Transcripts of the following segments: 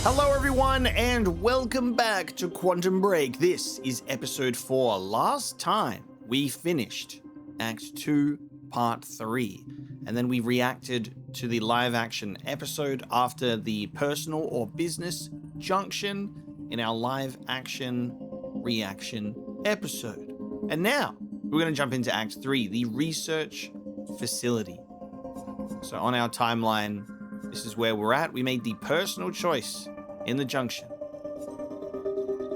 Hello everyone and welcome back to Quantum Break. This is episode 4. Last time we finished Act 2, Part 3, and then we reacted to the live action episode after the personal or business junction in our live action reaction episode. And now we're going to jump into Act 3, the research facility. So on our timeline, this is where we're at. We made the personal choice in the junction.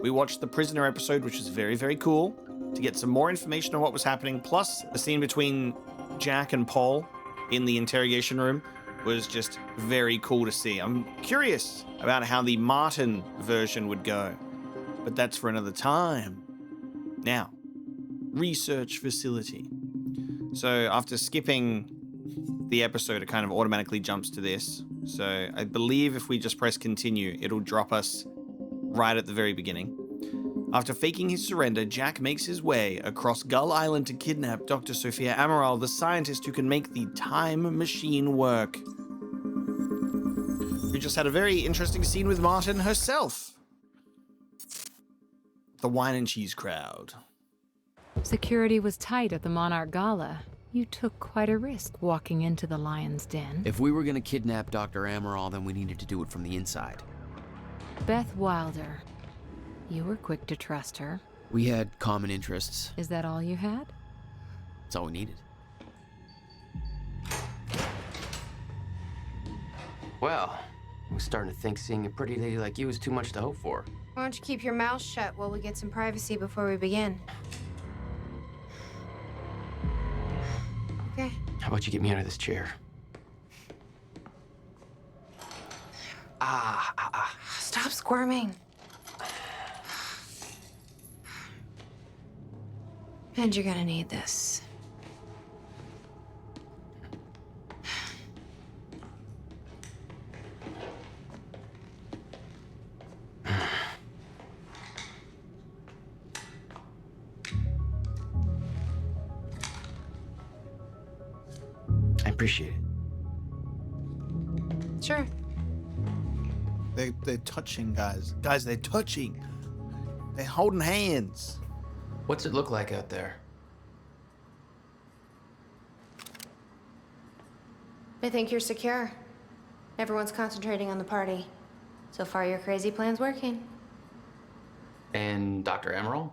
We watched the prisoner episode, which was very, very cool, to get some more information on what was happening. Plus, the scene between Jack and Paul in the interrogation room was just very cool to see. I'm curious about how the Martin version would go, but that's for another time. Now, research facility. So after skipping the episode, it kind of automatically jumps to this. So I believe if we just press continue, it'll drop us right at the very beginning. After faking his surrender, Jack makes his way across Gull Island to kidnap Dr. Sophia Amaral, the scientist who can make the time machine work. We just had a very interesting scene with Martin herself. The wine and cheese crowd. Security was tight at the Monarch Gala. You took quite a risk walking into the lion's den. If we were gonna kidnap Dr. Amaral, then we needed to do it from the inside. Beth Wilder. You were quick to trust her. We had common interests. Is that all you had? That's all we needed. Well, I was starting to think seeing a pretty lady like you is too much to hope for. Why don't you keep your mouth shut while we get some privacy before we begin? Okay. How about you get me out of this chair? Stop squirming. And you're gonna need this. I appreciate it. Sure. They're touching, guys. Guys, they're touching. They're holding hands. What's it look like out there? I think you're secure. Everyone's concentrating on the party. So far, your crazy plan's working. And Dr. Amaral?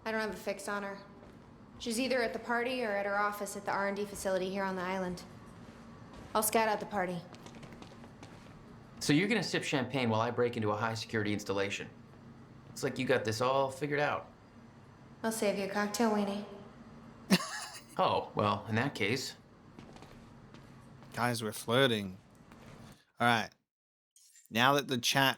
I don't have a fix on her. She's either at the party or at her office at the R&D facility here on the island. I'll scout out the party. So you're gonna sip champagne while I break into a high-security installation. It's like you got this all figured out. I'll save you a cocktail, Weenie. Oh, well, in that case. Guys, we're flirting. All right. Now that the chat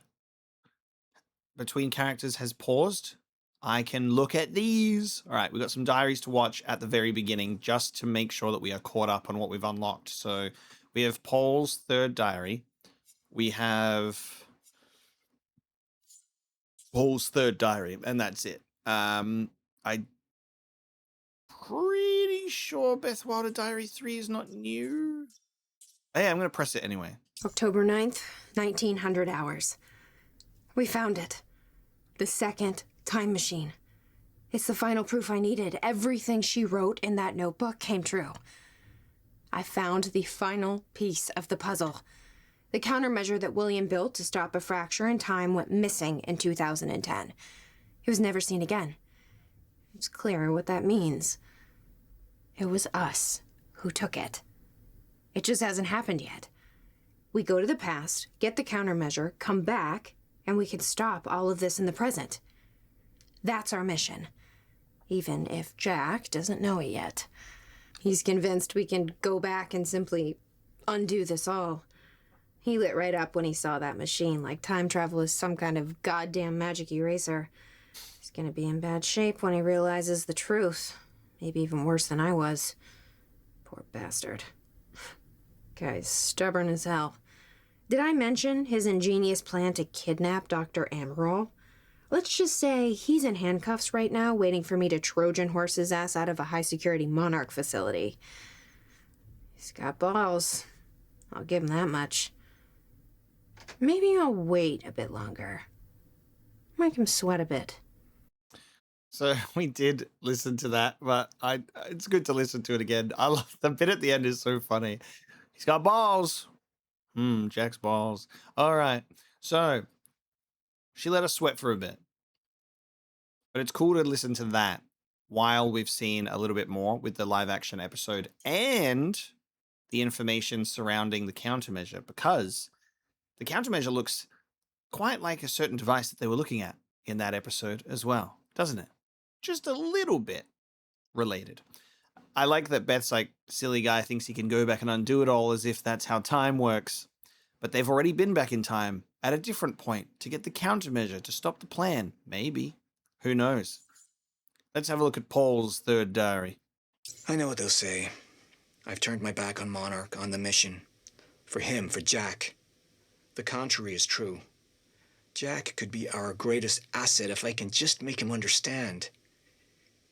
between characters has paused, I can look at these. All right, we've got some diaries to watch at the very beginning just to make sure that we are caught up on what we've unlocked. So we have Paul's third diary. We have Paul's third diary, and that's it. I'm pretty sure Beth Wilder Diary 3 is not new. Hey, I'm going to press it anyway. October 9th, 1900 hours. We found it. The second time machine. It's the final proof I needed. Everything she wrote in that notebook came true. I found the final piece of the puzzle. The countermeasure that William built to stop a fracture in time went missing in 2010. It was never seen again. It's clear what that means. It was us who took it. It just hasn't happened yet. We go to the past, get the countermeasure, come back, and we can stop all of this in the present. That's our mission. Even if Jack doesn't know it yet. He's convinced we can go back and simply undo this all. He lit right up when he saw that machine, like time travel is some kind of goddamn magic eraser. He's gonna be in bad shape when he realizes the truth. Maybe even worse than I was. Poor bastard. Guy's stubborn as hell. Did I mention his ingenious plan to kidnap Dr. Amaral? Let's just say he's in handcuffs right now, waiting for me to Trojan horse his ass out of a high-security Monarch facility. He's got balls. I'll give him that much. Maybe I'll wait a bit longer. Make him sweat a bit. So we did listen to that, but it's good to listen to it again. I love the bit at the end is so funny. He's got balls. Jack's balls. All right. So she let us sweat for a bit. But it's cool to listen to that while we've seen a little bit more with the live action episode and the information surrounding the countermeasure, because the countermeasure looks quite like a certain device that they were looking at in that episode as well, doesn't it? Just a little bit related. I like that Beth's like, silly guy thinks he can go back and undo it all as if that's how time works. But they've already been back in time at a different point to get the countermeasure to stop the plan. Maybe. Who knows? Let's have a look at Paul's third diary. I know what they'll say. I've turned my back on Monarch, on the mission. For him, for Jack. The contrary is true. Jack could be our greatest asset if I can just make him understand.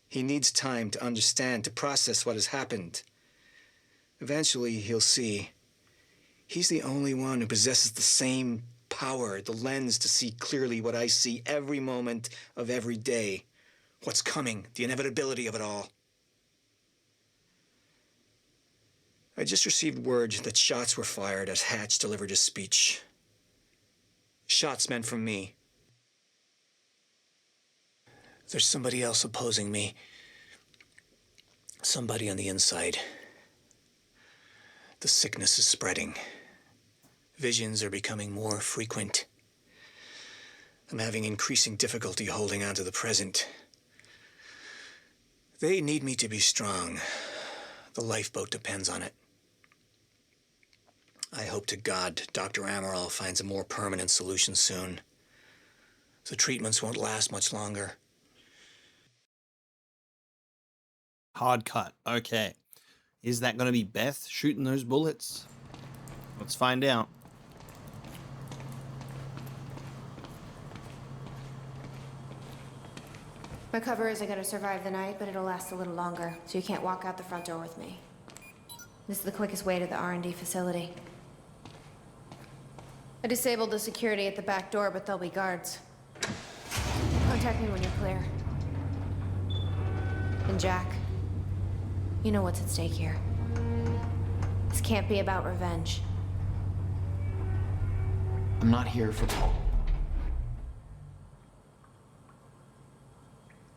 He needs time to understand, to process what has happened. Eventually, he'll see. He's the only one who possesses the same power, the lens to see clearly what I see every moment of every day. What's coming, the inevitability of it all. I just received word that shots were fired as Hatch delivered his speech. Shots meant from me. There's somebody else opposing me. Somebody on the inside. The sickness is spreading. Visions are becoming more frequent. I'm having increasing difficulty holding on to the present. They need me to be strong. The lifeboat depends on it. I hope to God Dr. Amaral finds a more permanent solution soon. The treatments won't last much longer. Hard cut. Okay. Is that going to be Beth shooting those bullets? Let's find out. My cover isn't going to survive the night, but it'll last a little longer, so you can't walk out the front door with me. This is the quickest way to the R&D facility. I disabled the security at the back door, but there'll be guards. Contact me when you're clear. And Jack, you know what's at stake here. This can't be about revenge. I'm not here for Paul.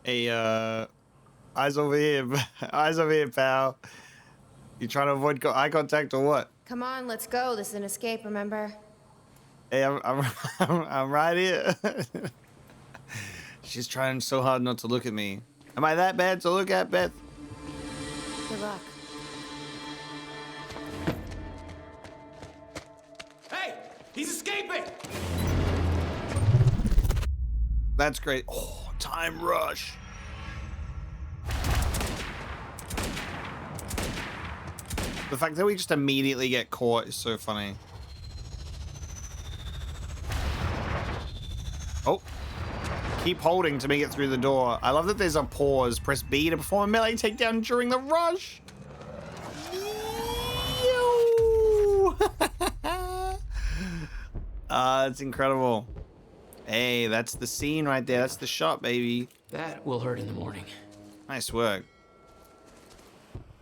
Hey, eyes over here. Eyes over here, pal. You trying to avoid eye contact or what? Come on, let's go. This is an escape, remember? Hey, I'm right here. She's trying so hard not to look at me. Am I that bad to look at, Beth? Good luck. Hey! He's escaping! That's great. Oh, time rush. The fact that we just immediately get caught is so funny. Oh. Keep holding to make it through the door. I love that there's a pause. Press B to perform a melee takedown during the rush. It's incredible. Hey, that's the scene right there. That's the shot, baby. That will hurt in the morning. Nice work.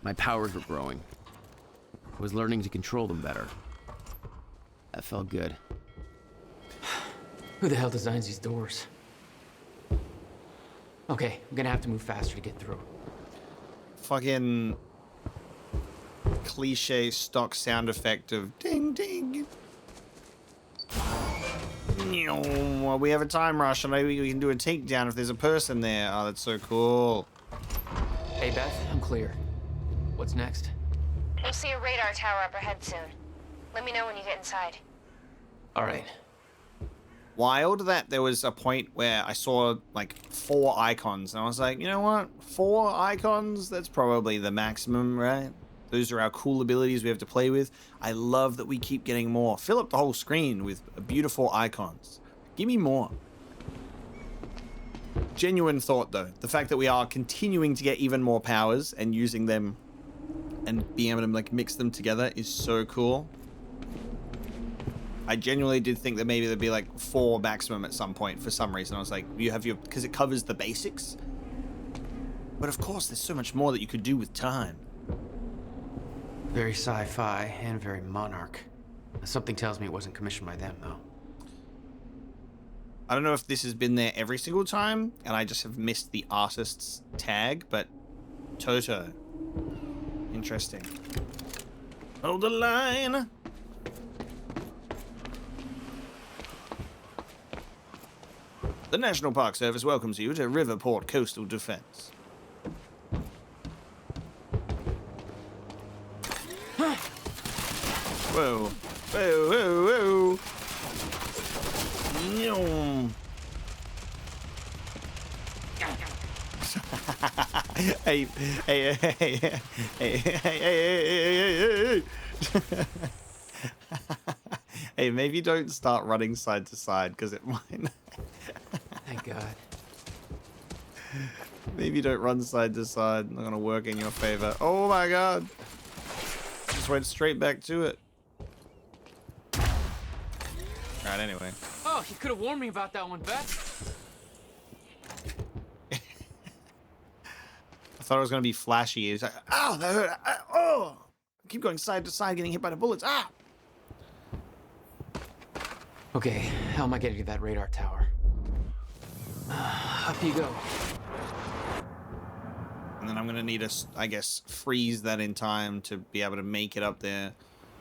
My powers were growing. I was learning to control them better. That felt good. Who the hell designs these doors? Okay, I'm gonna have to move faster to get through. Fucking cliche stock sound effect of ding ding. Well, we have a time rush, and maybe we can do a takedown if there's a person there. Oh, that's so cool. Hey, Beth, I'm clear. What's next? We'll see a radar tower up ahead soon. Let me know when you get inside. All right. Wild that there was a point where I saw like 4 icons, and I was like, you know what? 4 icons? That's probably the maximum, right? Those are our cool abilities we have to play with. I love that we keep getting more. Fill up the whole screen with beautiful icons. Give me more. Genuine thought, though. The fact that we are continuing to get even more powers and using them and being able to like mix them together is so cool. I genuinely did think that maybe there'd be like 4 maximum at some point for some reason. I was like, you have your, because it covers the basics. But of course, there's so much more that you could do with time. Very sci-fi and very Monarch. Something tells me it wasn't commissioned by them, though. I don't know if this has been there every single time, and I just have missed the artist's tag, but Toto. Interesting. Hold the line. The National Park Service welcomes you to Riverport Coastal Defense. Whoa. Whoa, whoa, whoa. Nyom. Hey, hey, hey, hey, hey, hey, hey, hey, hey, maybe don't start running side to side, because it might... Thank God. Maybe don't run side to side. Not gonna work in your favor. Oh my God. Just went straight back to it. Alright, anyway. Oh, you could have warned me about that one, Beth. I thought it was gonna be flashy. It's like, ow, that hurt. Oh! I keep going side to side, getting hit by the bullets. Ah! Okay, how am I getting to that radar tower? Up you go. And then I'm gonna need to, I guess, freeze that in time to be able to make it up there.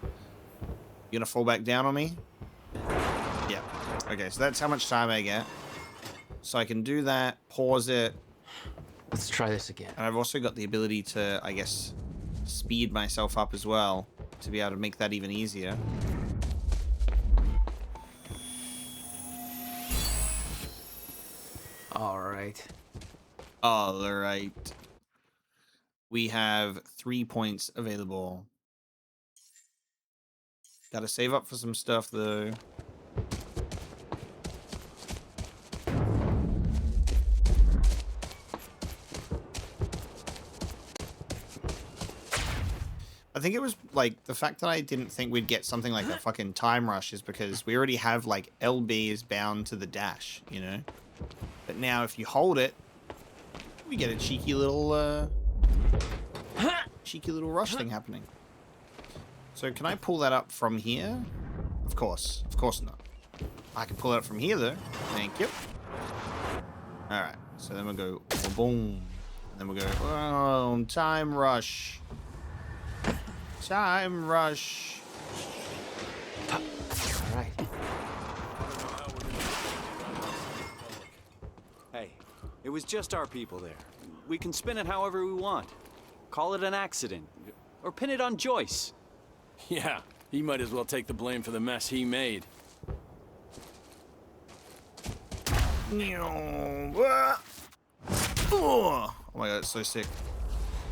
You gonna fall back down on me? Yeah. Okay, so that's how much time I get. So I can do that, pause it. Let's try this again. And I've also got the ability to, I guess, speed myself up as well to be able to make that even easier. All right. All right. We have 3 points available. Gotta save up for some stuff, though. I think it was, like, the fact that I didn't think we'd get something like a fucking time rush is because we already have, like, LB is bound to the dash, you know? But now if you hold it, we get a cheeky little rush thing happening. So can I pull that up from here? Of course not. I can pull it up from here though. Thank you. All right, so then we'll go boom, and then we'll go time rush. Time rush. All right. Hey, it was just our people there. We can spin it however we want. Call it an accident. Or pin it on Joyce. Yeah, he might as well take the blame for the mess he made. Oh my God, it's so sick.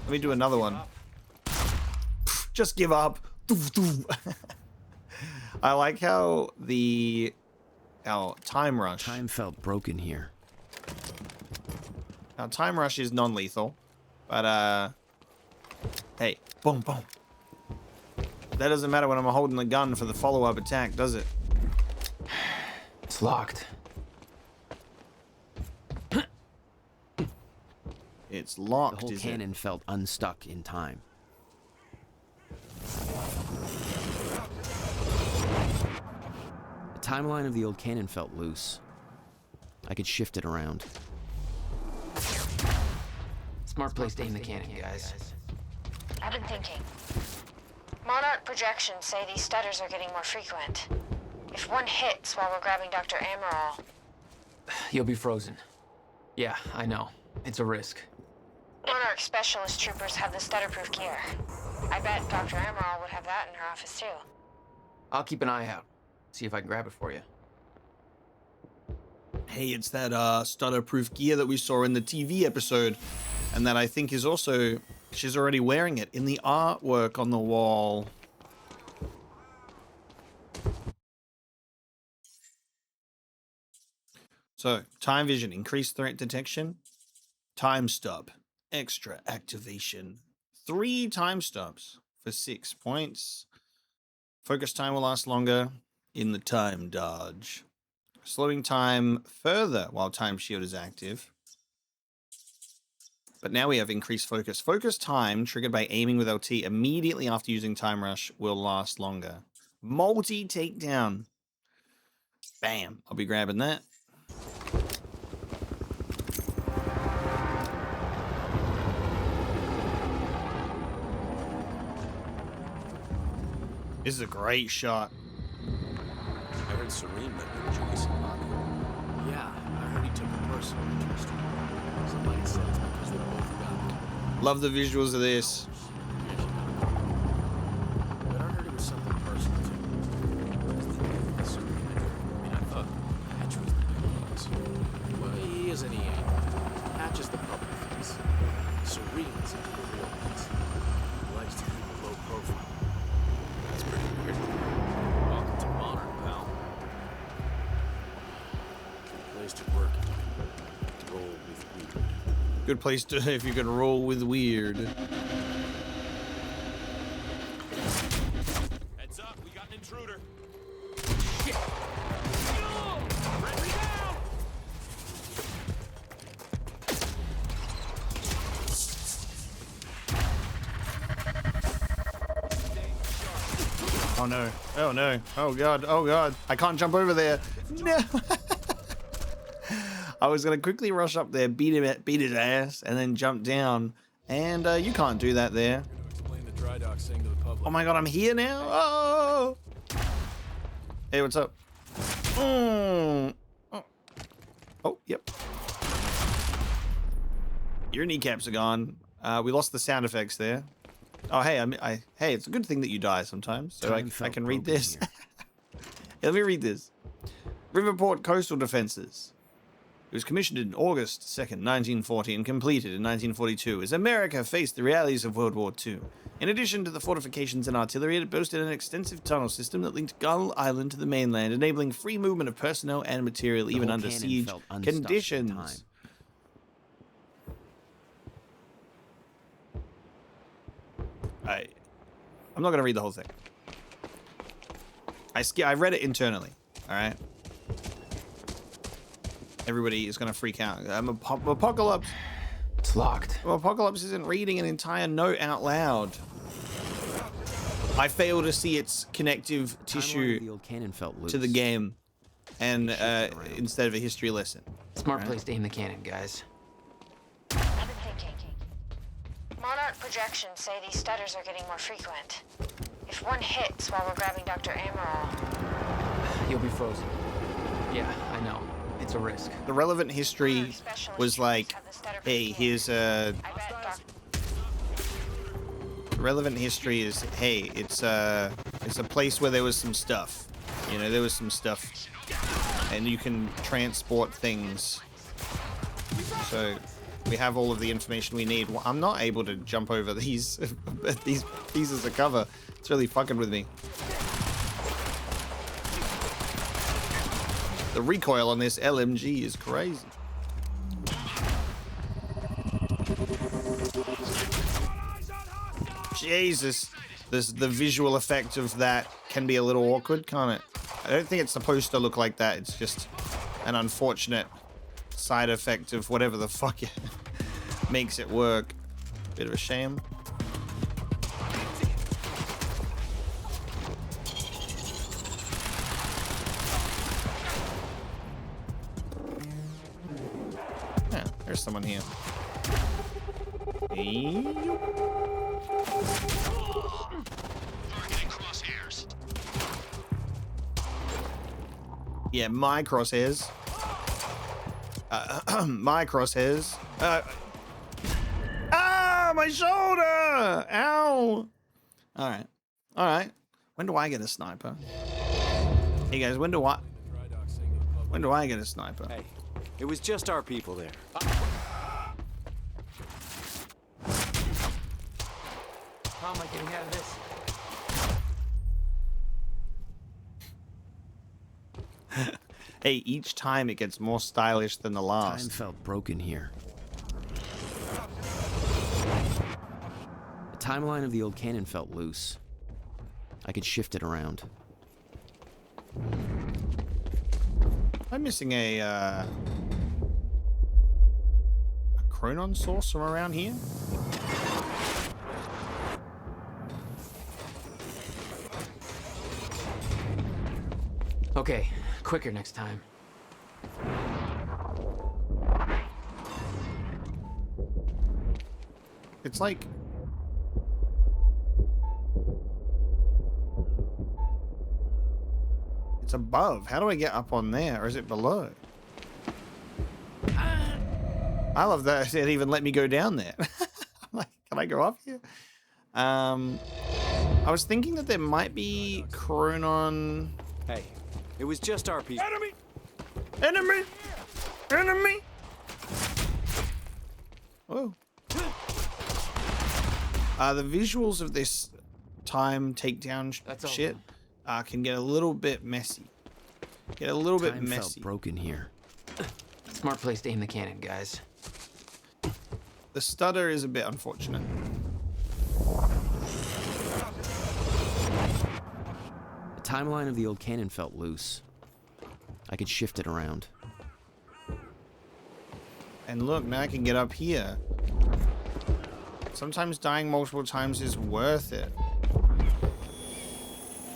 Let me do another one. Just give up. I like how our time rush. Time felt broken here. Now, time rush is non-lethal, but hey, boom, boom. That doesn't matter when I'm holding the gun for the follow-up attack, does it? It's locked. It's locked. The whole cannon felt unstuck in time. The timeline of the old cannon felt loose. I could shift it around. Smart place to aim the cannon, guys. I've been thinking. Monarch projections say these stutters are getting more frequent. If one hits while we're grabbing Dr. Amaral... You'll be frozen. Yeah, I know. It's a risk. Monarch specialist troopers have the stutter-proof gear. I bet Dr. Amaral would have that in her office, too. I'll keep an eye out. See if I can grab it for you. Hey, it's that stutter-proof gear that we saw in the TV episode, and that I think is also... She's already wearing it in the artwork on the wall. So, time vision, increased threat detection, time stop, extra activation, 3 time stops for 6 points. Focus time will last longer. in the time dodge. Slowing time further while time shield is active. But now we have increased focus. Focus time, triggered by aiming with LT immediately after using time rush, will last longer. Multi-takedown. Bam. I'll be grabbing that. This is a great shot. I heard Serene met with Jason Lockwood. Yeah, I heard he took a personal interest. Somebody said it's because they both got it. Love the visuals of this. But I heard it was something personal too. What was the deal with Serene? I mean, I thought Hatch was the big boss. Well, he is and he ain't. Hatch is the public face. Serene is into the real ones. He likes to keep a low profile. That's pretty weird. Welcome to Monarch, pal. Good place to work. Roll with weird. Good place to if you can roll with weird. Heads up, we got an intruder. Shit! Red me down! Oh no. Oh no. Oh god. Oh god. I can't jump over there. No. I was gonna quickly rush up there, beat his ass, and then jump down. And you can't do that there. Explain the dry dock thing to the public. Oh my god, I'm here now. Oh. Hey, what's up? Oh. Oh, yep. Your kneecaps are gone. We lost the sound effects there. Oh, hey, hey, it's a good thing that you die sometimes, so I can read this. Yeah, let me read this. Riverport Coastal Defenses. It was commissioned in August 2nd, 1940, and completed in 1942 as America faced the realities of World War II. In addition to the fortifications and artillery, it boasted an extensive tunnel system that linked Gull Island to the mainland, enabling free movement of personnel and material even under siege conditions. I'm not going to read the whole thing. I read it internally, all right? Everybody is going to freak out. Apocalypse. It's locked. Well, Apocalypse isn't reading an entire note out loud. I fail to see its connective tissue to the game, and instead of a history lesson. Smart place to aim the cannon, guys. I've been thinking. Monarch projections say these stutters are getting more frequent. If one hits while we're grabbing Dr. Amaral... You'll be frozen. Yeah, I know. It's a risk. The relevant history was like, hey, here's a... Relevant history is, hey, it's a place where there was some stuff. You know, there was some stuff. And you can transport things. So... we have all of the information we need. Well, I'm not able to jump over these these pieces of cover. It's really fucking with me. The recoil on this LMG is crazy. Jesus, the visual effect of that can be a little awkward, can't it? I don't think it's supposed to look like that. It's just an unfortunate side effect of whatever the fuck makes it work. Bit of a shame. Yeah, there's someone here. Yeah, my crosshairs. My crosshairs. My shoulder! Ow! Alright. Alright. When do I get a sniper? Hey guys, when do I get a sniper? Hey, it was just our people there. How am I getting out of this? Hey, each time it gets more stylish than the last. Time felt broken here. The timeline of the old cannon felt loose. I could shift it around. I'm missing a Chronon source from around here. Okay, quicker next time. It's like... It's above. How do I get up on there? Or is it below? I love that it even let me go down there. I'm like, can I go up here? I was thinking that there might be Chronon... Hey, it was just our people. Enemy! Enemy! Enemy! Oh. The visuals of this time takedown shit can get a little bit messy. Get a little bit Time messy. felt broken here. Smart place to aim the cannon, guys. The stutter is a bit unfortunate. The timeline of the old cannon felt loose. I could shift it around. And look, now I can get up here. Sometimes dying multiple times is worth it.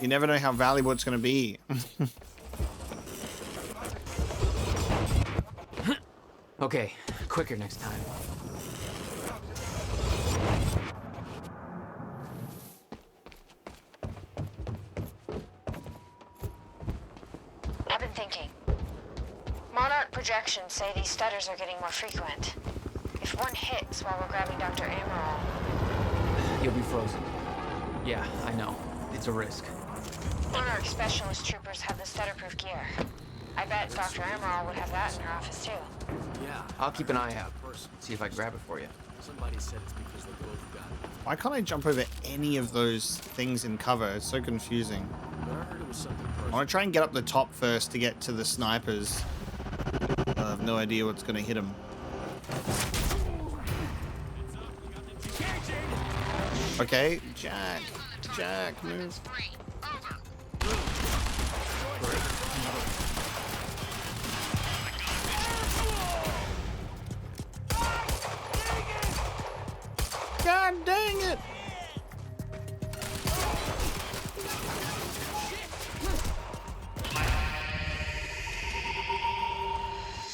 You never know how valuable it's going to be. Okay, quicker next time. I've been thinking. Monarch projections say these stutters are getting more frequent. If one hits while we're grabbing Dr. Amaral... You'll be frozen. Yeah, I know. It's a risk. Monarch specialist troopers have the stutter-proof gear. I bet Dr. Amaral would have that in her office, too. Yeah. I'll keep an eye out. See if I can grab it for you. Somebody said it's because they both got it. Why can't I jump over any of those things in cover? It's so confusing. But I heard it was something I personal. want to try and get up the top first to get to the snipers. I have no idea what's going to hit them. Okay, Jack. Jack, move. God dang it!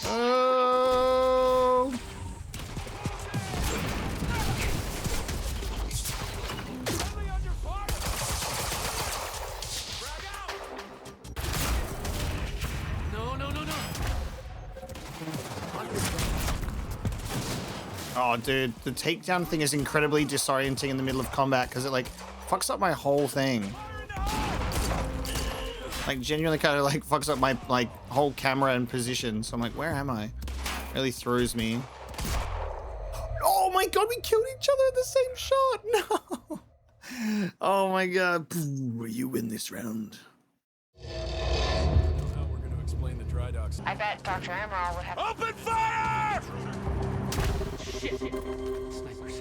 Oh! Oh, dude, the takedown thing is incredibly disorienting in the middle of combat because it, like, fucks up my whole thing. Like, genuinely kind of, like, fucks up my, like, whole camera and position. So I'm like, where am I? Really throws me. Oh my god, we killed each other in the same shot! No! Oh my god. You win this round. I don't know how we're going to explain the dry docks. I bet Dr. Amaral would have... Open fire! Shit. Snipers.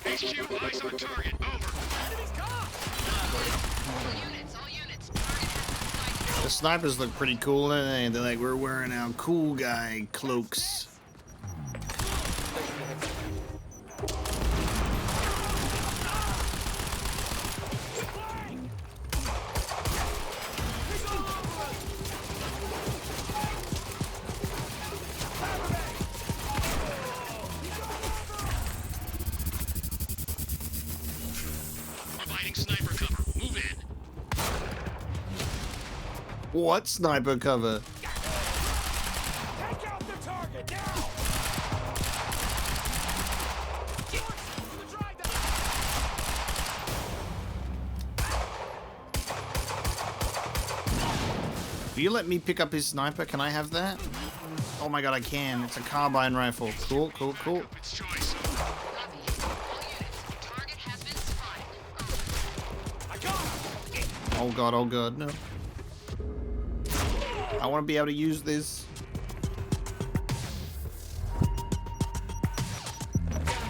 HQ, eyes on target. Over. The snipers look pretty cool, don't they? They're like, we're wearing our cool guy cloaks. Providing sniper cover. Move in. What sniper cover? Take out the target now! Will you let me pick up his sniper? Can I have that? Oh my god, I can. It's a carbine rifle. Cool, cool, cool. Its choice. Oh god, no. I want to be able to use this.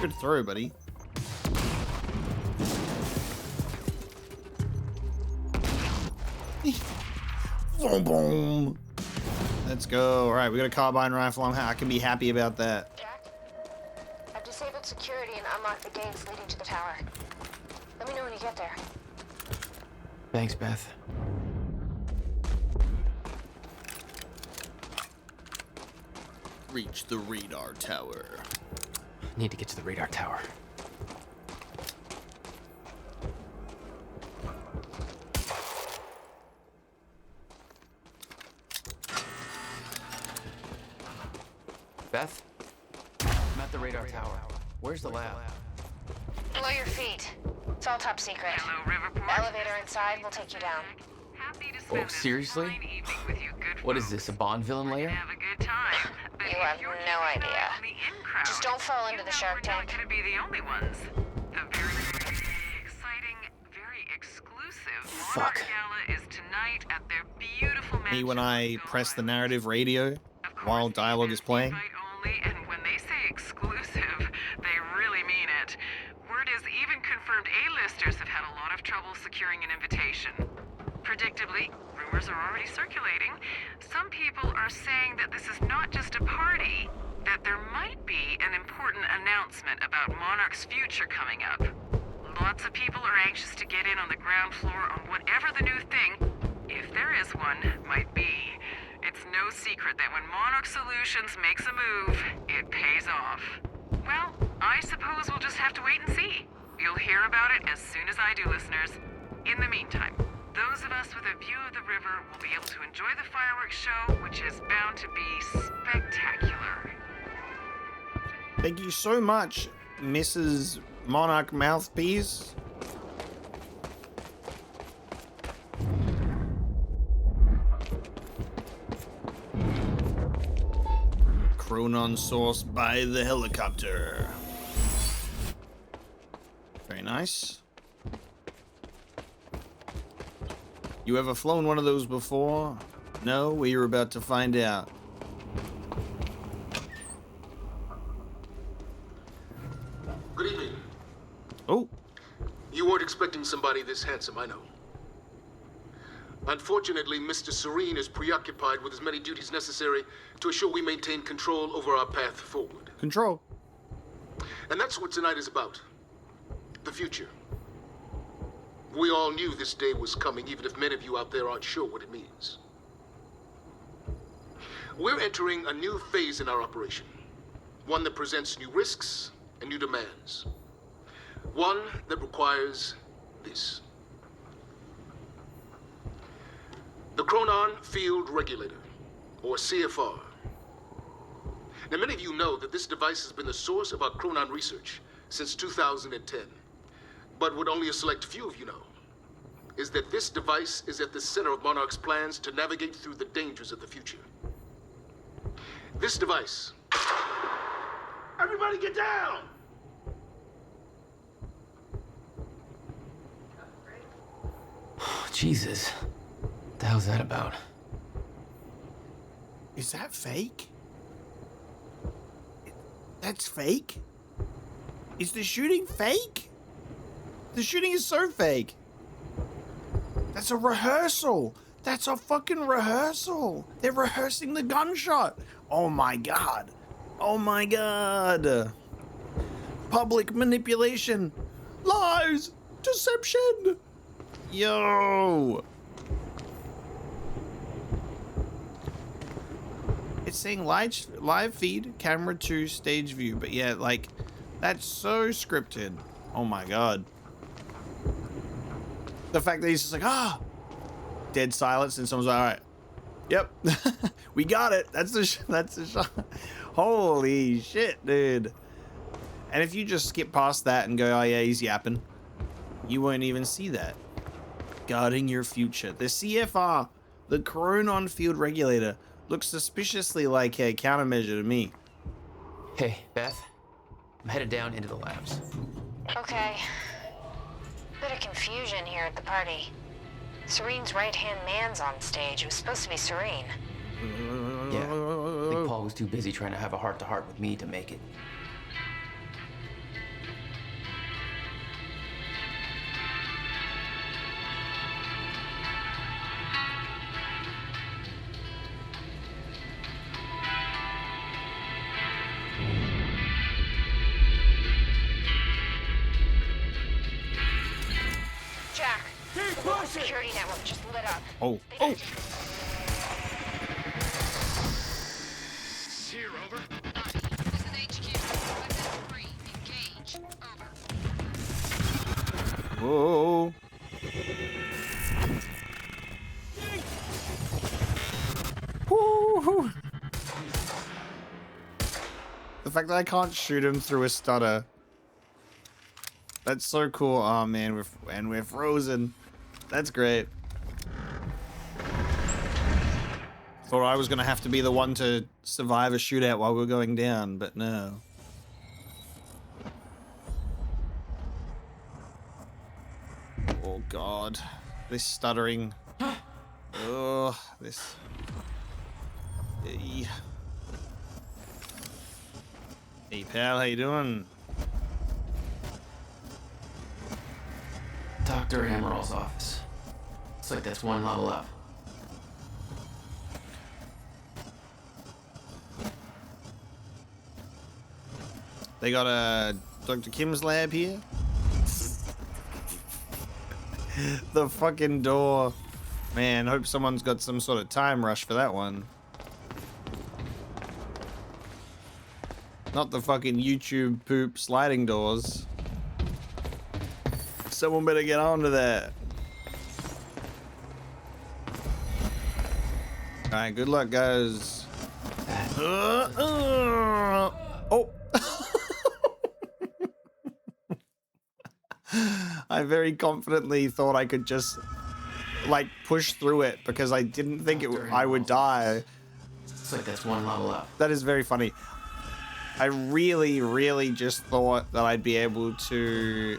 Good throw, buddy. Boom, boom. Let's go. All right, we got a carbine rifle. I can be happy about that. Jack, I've disabled security and unlocked the gates leading to the tower. Let me know when you get there. Thanks, Beth. Reach the radar tower. Need to get to the radar tower. Beth? I'm at the radar tower. Where's the lab? Below your feet. It's all top secret. The elevator inside will take you down. Oh, seriously? What is this, a Bond villain lair? You have no idea. Just don't fall into the Shark Tank. Fuck. Me when I press the narrative radio while dialogue is playing. And when they say exclusive, they really mean it. Word is even confirmed A-listers have had a lot of trouble securing an invitation. Predictably, rumors are already circulating. Some people are saying that this is not just a party, that there might be an important announcement about Monarch's future coming up. Lots of people are anxious to get in on the ground floor on whatever the new thing, if there is one, might be. It's no secret that when Monarch Solutions makes a move, it pays off. Well, I suppose we'll just have to wait and see. You'll hear about it as soon as I do, listeners. In the meantime, those of us with a view of the river will be able to enjoy the fireworks show, which is bound to be spectacular. Thank you so much, Mrs. Monarch Mouthpiece. Chronon source by the helicopter. Very nice. You ever flown one of those before? No? Well, you're about to find out. Good evening. Oh. You weren't expecting somebody this handsome, I know. Unfortunately, Mr. Serene is preoccupied with as many duties necessary to assure we maintain control over our path forward. Control. And that's what tonight is about. The future. We all knew this day was coming, even if many of you out there aren't sure what it means. We're entering a new phase in our operation. One that presents new risks and new demands. One that requires this. The Chronon Field Regulator, or CFR. Now, many of you know that this device has been the source of our Chronon research since 2010. But what only a select few of you know is that this device is at the center of Monarch's plans to navigate through the dangers of the future. This device... Everybody get down! Jesus. What the hell's that about? Is that fake? That's fake? Is the shooting fake? The shooting is so fake. That's a rehearsal. That's a fucking rehearsal. They're rehearsing the gunshot. Oh my god. Oh my god. Public manipulation. Lies. Deception. Yo. It's saying live feed, camera 2, stage view. But yeah, like, that's so scripted. Oh my god. The fact that he's just like, dead silence, and someone's like, all right, yep, we got it. That's the shot. Holy shit, dude. And if you just skip past that and go, oh yeah, he's yapping, you won't even see that. Guarding your future. The CFR, the Chronon Field Regulator, looks suspiciously like a countermeasure to me. Hey, Beth. I'm headed down into the labs. Okay. Bit of confusion here at the party. Serene's right-hand man's on stage. It was supposed to be Serene. Yeah. I think Paul was too busy trying to have a heart-to-heart with me to make it. The local security network just lit up. Oh, They oh. got Here, over. This is HQ. Weapons free. Engage. Over. Whoa. Woo-hoo. The fact that I can't shoot him through a stutter. That's so cool. Oh man, we're frozen. That's great. Thought I was gonna have to be the one to survive a shootout while we were going down, but no. Oh god. This stuttering. Oh, this. Hey. Hey pal, how you doing? Dr. Amaril's office. Looks like that's one level up. They got a Dr. Kim's lab here. The fucking door. Man, hope someone's got some sort of time rush for that one. Not the fucking YouTube poop sliding doors. Someone better get onto that. Alright, good luck, guys. Oh! I very confidently thought I could just, like, push through it because I didn't think I would die. Looks like that's one level up. That is very funny. I really just thought that I'd be able to...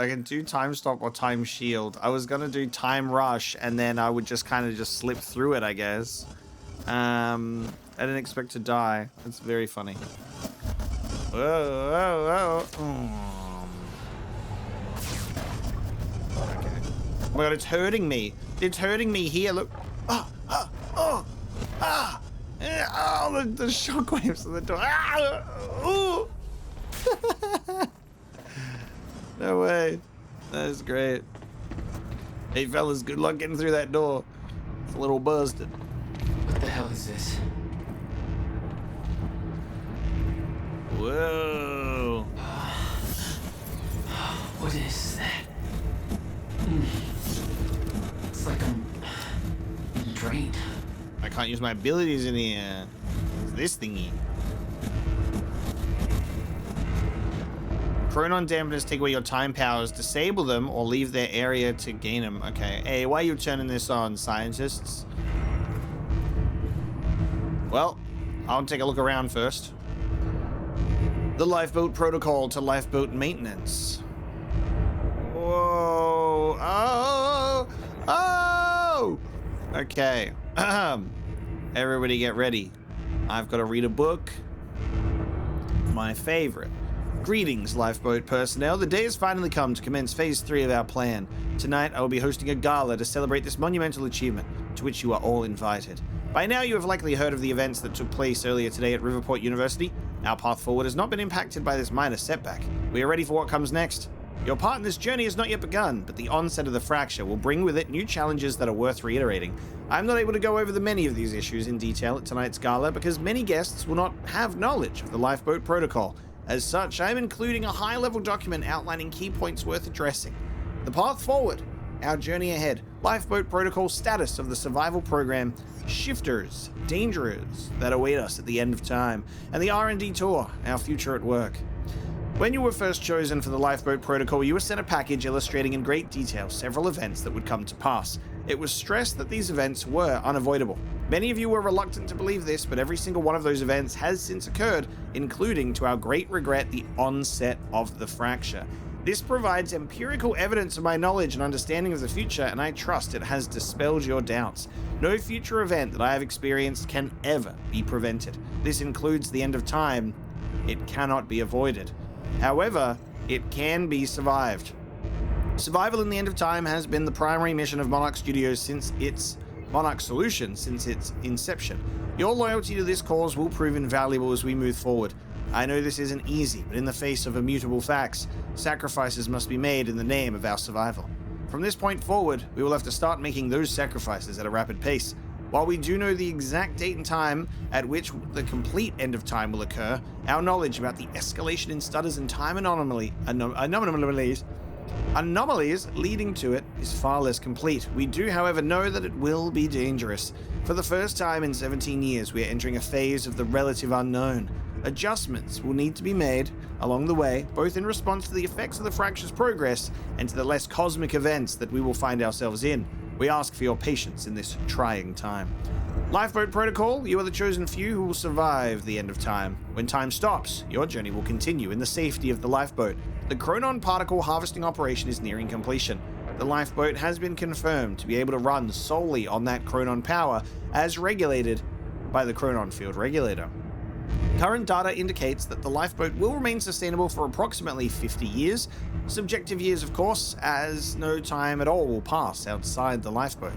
I can do time stop or time shield. I was gonna do time rush and then I would just kind of just slip through it, I guess. I didn't expect to die. It's very funny. Whoa, whoa, whoa. Okay. Oh my god, it's hurting me. It's hurting me here. Look. Oh, the shockwaves of the door. No way. That is great. Hey, fellas, good luck getting through that door. It's a little busted. What the hell is this? Whoa. What is that? It's like I'm drained. I can't use my abilities in here. It's this thingy. Chronon dampeners take away your time powers, disable them, or leave their area to gain them. Okay. Hey, why are you turning this on, scientists? Well, I'll take a look around first. The lifeboat protocol to lifeboat maintenance. Whoa. Oh. Oh. Okay. Everybody get ready. I've got to read a book. My favorite. Greetings, lifeboat personnel. The day has finally come to commence phase 3 of our plan. Tonight, I will be hosting a gala to celebrate this monumental achievement, to which you are all invited. By now, you have likely heard of the events that took place earlier today at Riverport University. Our path forward has not been impacted by this minor setback. We are ready for what comes next. Your part in this journey has not yet begun, but the onset of the fracture will bring with it new challenges that are worth reiterating. I'm not able to go over the many of these issues in detail at tonight's gala because many guests will not have knowledge of the lifeboat protocol. As such, I am including a high-level document outlining key points worth addressing. The path forward, our journey ahead, lifeboat protocol status of the survival program, shifters, dangers that await us at the end of time, and the R&D tour, our future at work. When you were first chosen for the lifeboat protocol, you were sent a package illustrating in great detail several events that would come to pass. It was stressed that these events were unavoidable. Many of you were reluctant to believe this, but every single one of those events has since occurred, including, to our great regret, the onset of the fracture. This provides empirical evidence of my knowledge and understanding of the future, and I trust it has dispelled your doubts. No future event that I have experienced can ever be prevented. This includes the end of time. It cannot be avoided. However, it can be survived. Survival in the end of time has been the primary mission of Monarch Studios since its inception. Your loyalty to this cause will prove invaluable as we move forward. I know this isn't easy, but in the face of immutable facts, sacrifices must be made in the name of our survival. From this point forward, we will have to start making those sacrifices at a rapid pace. While we do know the exact date and time at which the complete end of time will occur, our knowledge about the escalation in stutters and time anomalies leading to it is far less complete. We do, however, know that it will be dangerous. For the first time in 17 years, we are entering a phase of the relative unknown. Adjustments will need to be made along the way, both in response to the effects of the fracture's progress and to the less cosmic events that we will find ourselves in. We ask for your patience in this trying time. Lifeboat Protocol, you are the chosen few who will survive the end of time. When time stops, your journey will continue in the safety of the lifeboat. The Chronon particle harvesting operation is nearing completion. The lifeboat has been confirmed to be able to run solely on that Chronon power as regulated by the Chronon field regulator. Current data indicates that the lifeboat will remain sustainable for approximately 50 years. Subjective years, of course, as no time at all will pass outside the lifeboat.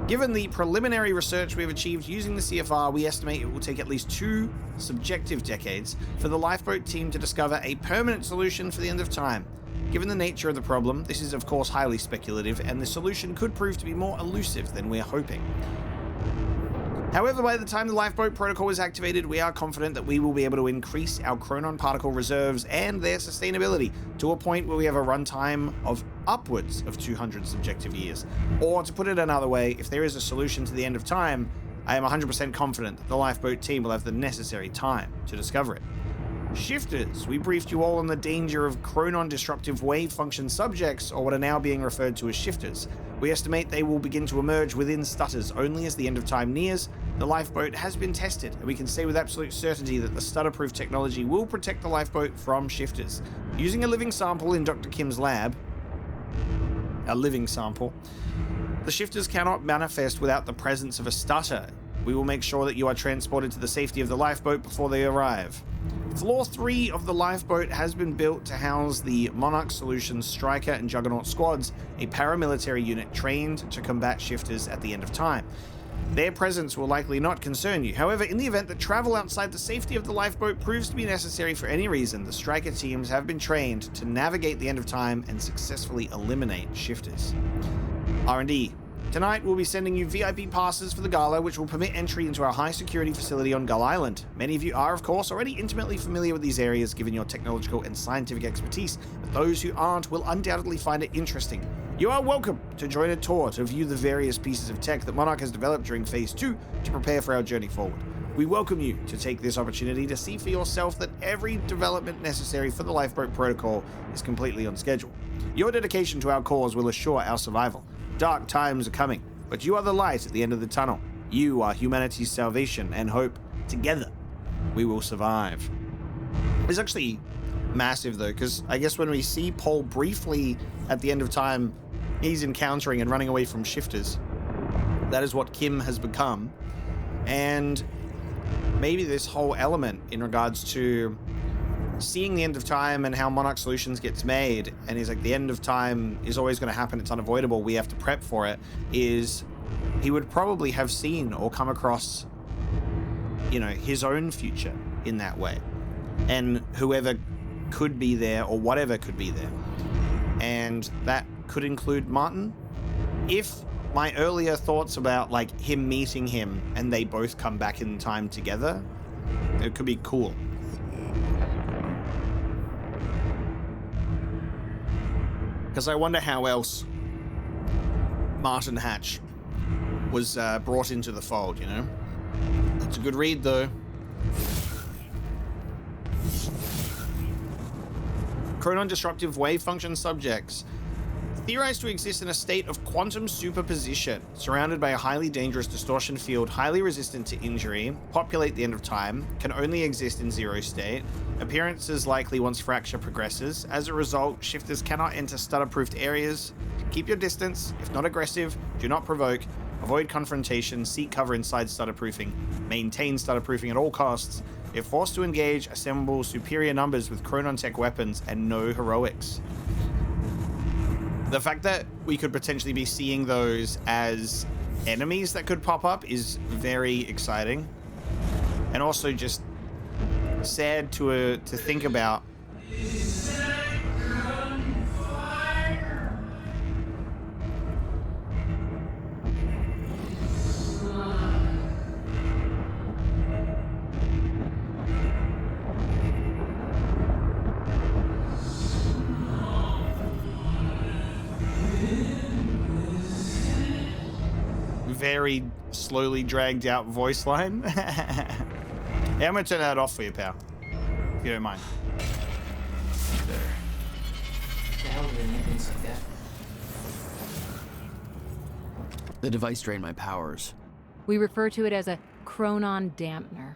Given the preliminary research we have achieved using the CFR, we estimate it will take at least 2 subjective decades for the lifeboat team to discover a permanent solution for the end of time. Given the nature of the problem, this is of course highly speculative, and the solution could prove to be more elusive than we're hoping. However, by the time the Lifeboat Protocol is activated, we are confident that we will be able to increase our Chronon particle reserves and their sustainability to a point where we have a runtime of upwards of 200 subjective years. Or to put it another way, if there is a solution to the end of time, I am 100% confident that the Lifeboat team will have the necessary time to discover it. Shifters, we briefed you all on the danger of Chronon disruptive wave function subjects, or what are now being referred to as shifters. We estimate they will begin to emerge within stutters only as the end of time nears. The lifeboat has been tested, and we can say with absolute certainty that the stutter-proof technology will protect the lifeboat from shifters. Using a living sample in Dr. Kim's lab, the shifters cannot manifest without the presence of a stutter. We will make sure that you are transported to the safety of the lifeboat before they arrive. Floor 3 of the lifeboat has been built to house the Monarch Solutions Striker and Juggernaut squads, a paramilitary unit trained to combat shifters at the end of time. Their presence will likely not concern you. However, in the event that travel outside the safety of the lifeboat proves to be necessary for any reason, the Striker teams have been trained to navigate the end of time and successfully eliminate shifters. R&D. Tonight, we'll be sending you VIP passes for the gala, which will permit entry into our high-security facility on Gull Island. Many of you are, of course, already intimately familiar with these areas given your technological and scientific expertise, but those who aren't will undoubtedly find it interesting. You are welcome to join a tour to view the various pieces of tech that Monarch has developed during Phase 2 to prepare for our journey forward. We welcome you to take this opportunity to see for yourself that every development necessary for the Lifeboat Protocol is completely on schedule. Your dedication to our cause will assure our survival. Dark times are coming, but you are the light at the end of the tunnel. You are humanity's salvation and hope. Together, we will survive. It's actually massive, though, because I guess when we see Paul briefly at the end of time, he's encountering and running away from shifters. That is what Kim has become. And maybe this whole element in regards to seeing the end of time and how Monarch Solutions gets made, and he's like, the end of time is always going to happen, it's unavoidable, we have to prep for it, is he would probably have seen or come across, you know, his own future in that way, and whoever could be there or whatever could be there, and that could include Martin. If my earlier thoughts about like him meeting him and they both come back in time together, it could be cool. Because I wonder how else Martin Hatch was brought into the fold, you know? It's a good read, though. Chronon disruptive wave function subjects. Theorized to exist in a state of quantum superposition, surrounded by a highly dangerous distortion field, highly resistant to injury, populate the end of time, can only exist in zero state, appearances likely once fracture progresses. As a result, shifters cannot enter stutter-proofed areas. Keep your distance. If not aggressive, do not provoke. Avoid confrontation, seek cover inside stutter-proofing, maintain stutter-proofing at all costs. If forced to engage, assemble superior numbers with Chronon tech weapons and no heroics. The fact that we could potentially be seeing those as enemies that could pop up is very exciting. And also just sad to think about. Very slowly dragged out voice line. Yeah, I'm gonna turn that off for you, pal. If you don't mind. Better. What the hell do they need things like that? The device drained my powers. We refer to it as a chronon dampener.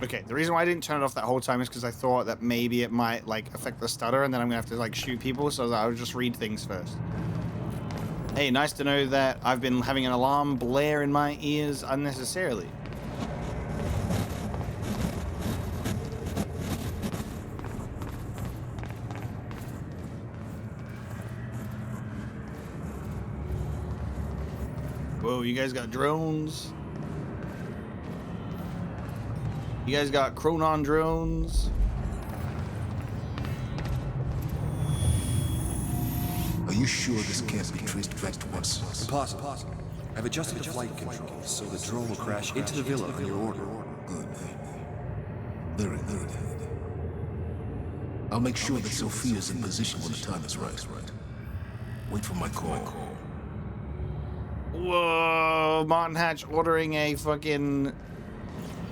Okay, the reason why I didn't turn it off that whole time is because I thought that maybe it might like affect the stutter, and then I'm gonna have to like shoot people. So I would just read things first. Hey, nice to know that I've been having an alarm blare in my ears unnecessarily. Whoa, you guys got drones? You guys got chronon drones? Are you sure this can't be traced back to us? Impossible. I've adjusted the flight controls so the drone will crash into the villa on your order. Good. Very good. I'll make sure that Sophia's in position when the time is right. Wait for my call. Whoa, Martin Hatch ordering a fucking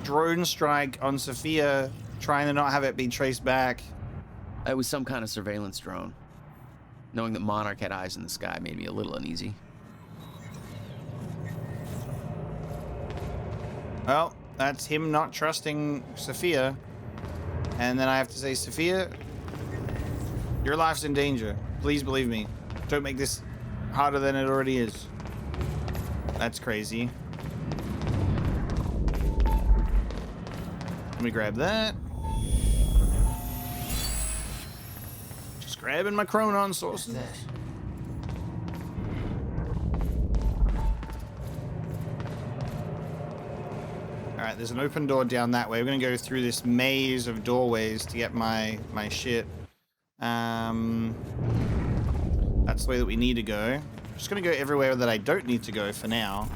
drone strike on Sophia, trying to not have it be traced back. It was some kind of surveillance drone. Knowing that Monarch had eyes in the sky made me a little uneasy. Well, that's him not trusting Sophia. And then I have to say, Sophia, your life's in danger. Please believe me. Don't make this harder than it already is. That's crazy. Let me grab that. Just grabbing my chronon sources. Alright, there's an open door down that way. We're gonna go through this maze of doorways to get my shit. That's the way that we need to go. I'm just gonna go everywhere that I don't need to go for now.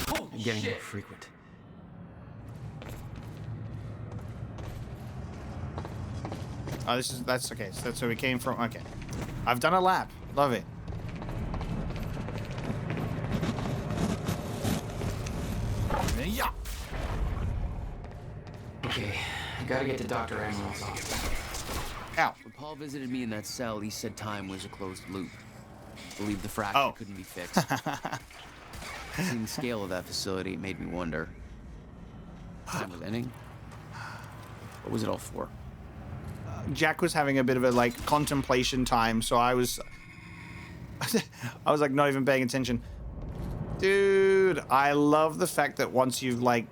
I'm getting more frequent. Oh, that's okay. So that's where we came from. Okay. I've done a lap. Love it. Yeah. Okay, I gotta get to Dr. Emerald's office. Ow. When Paul visited me in that cell, he said time was a closed loop. Believed the fracture couldn't be fixed. Seeing the scale of that facility made me wonder. Time was ending? What was it all for? Jack was having a bit of a like contemplation time, so I was like not even paying attention. Dude, I love the fact that once you've like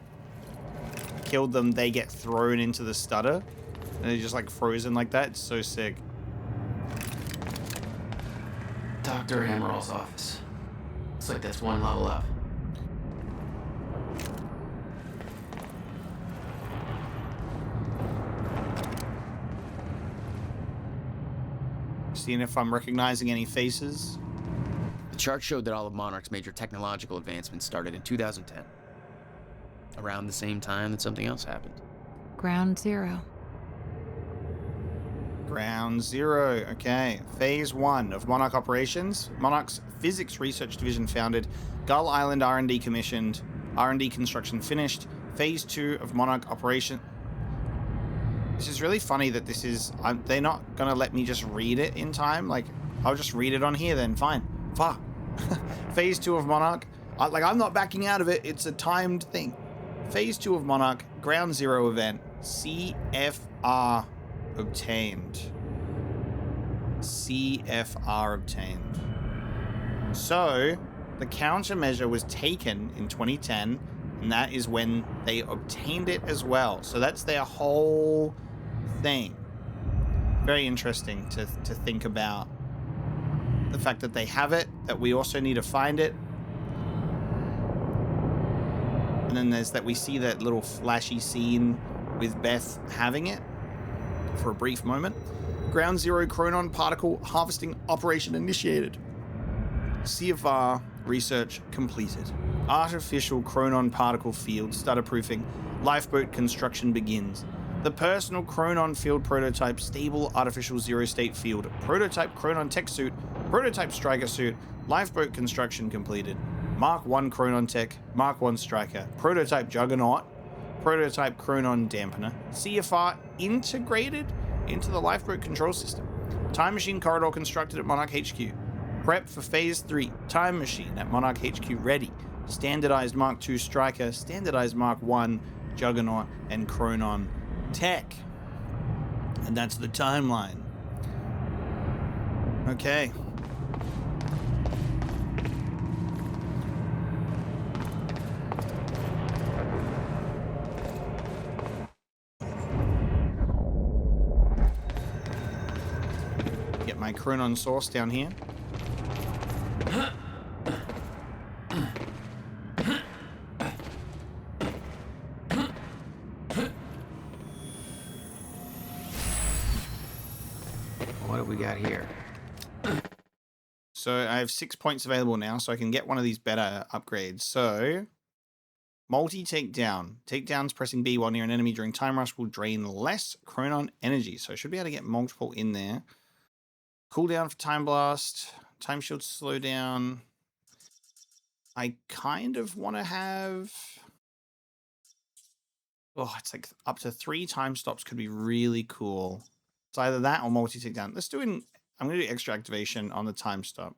killed them, they get thrown into the stutter and they're just like frozen like that. It's so sick. Dr. Emerald's office. Looks like that's one level up. Seeing if I'm recognizing any faces. The chart showed that all of Monarch's major technological advancements started in 2010. Around the same time that something else happened. Ground Zero. Ground Zero. Okay. Phase 1 of Monarch operations. Monarch's Physics Research Division founded. Gull Island R&D commissioned. R&D construction finished. Phase 2 of Monarch operation. This is really funny that this is... they're not gonna let me just read it in time. Like, I'll just read it on here then. Fine. Fuck. Phase 2 of Monarch. I'm not backing out of it. It's a timed thing. Phase 2 of Monarch. Ground Zero event. CFR obtained. CFR obtained. So, the countermeasure was taken in 2010, and that is when they obtained it as well. So that's their whole thing. Very interesting to think about. The fact that they have it, that we also need to find it. And then there's that we see that little flashy scene with Beth having it for a brief moment. Ground Zero Chronon particle harvesting operation initiated. CFR research completed. Artificial Chronon particle field stutter proofing. Lifeboat construction begins. The personal Chronon field prototype stable artificial zero state field. Prototype Chronon tech suit. Prototype striker suit. Lifeboat construction completed. Mark 1 Chronon tech. Mark 1 striker. Prototype Juggernaut. Prototype Chronon dampener. CFR integrated into the lifeboat control system. Time machine corridor constructed at Monarch HQ. Prep for phase 3. Time machine at Monarch HQ ready. Standardized Mark 2 striker. Standardized Mark 1 Juggernaut and Chronon tech. And that's the timeline. Okay. Get my Chronon source down here. What have we got here? So I have 6 points available now, so I can get one of these better upgrades. So, multi-takedown. Takedowns pressing B while near an enemy during time rush will drain less Chronon energy. So I should be able to get multiple in there. Cooldown for time blast. Time shield slow down. I kind of want to have... Oh, it's like up to 3 time stops could be really cool. It's either that or multi-takedown. Let's do an... I'm going to do extra activation on the time stop.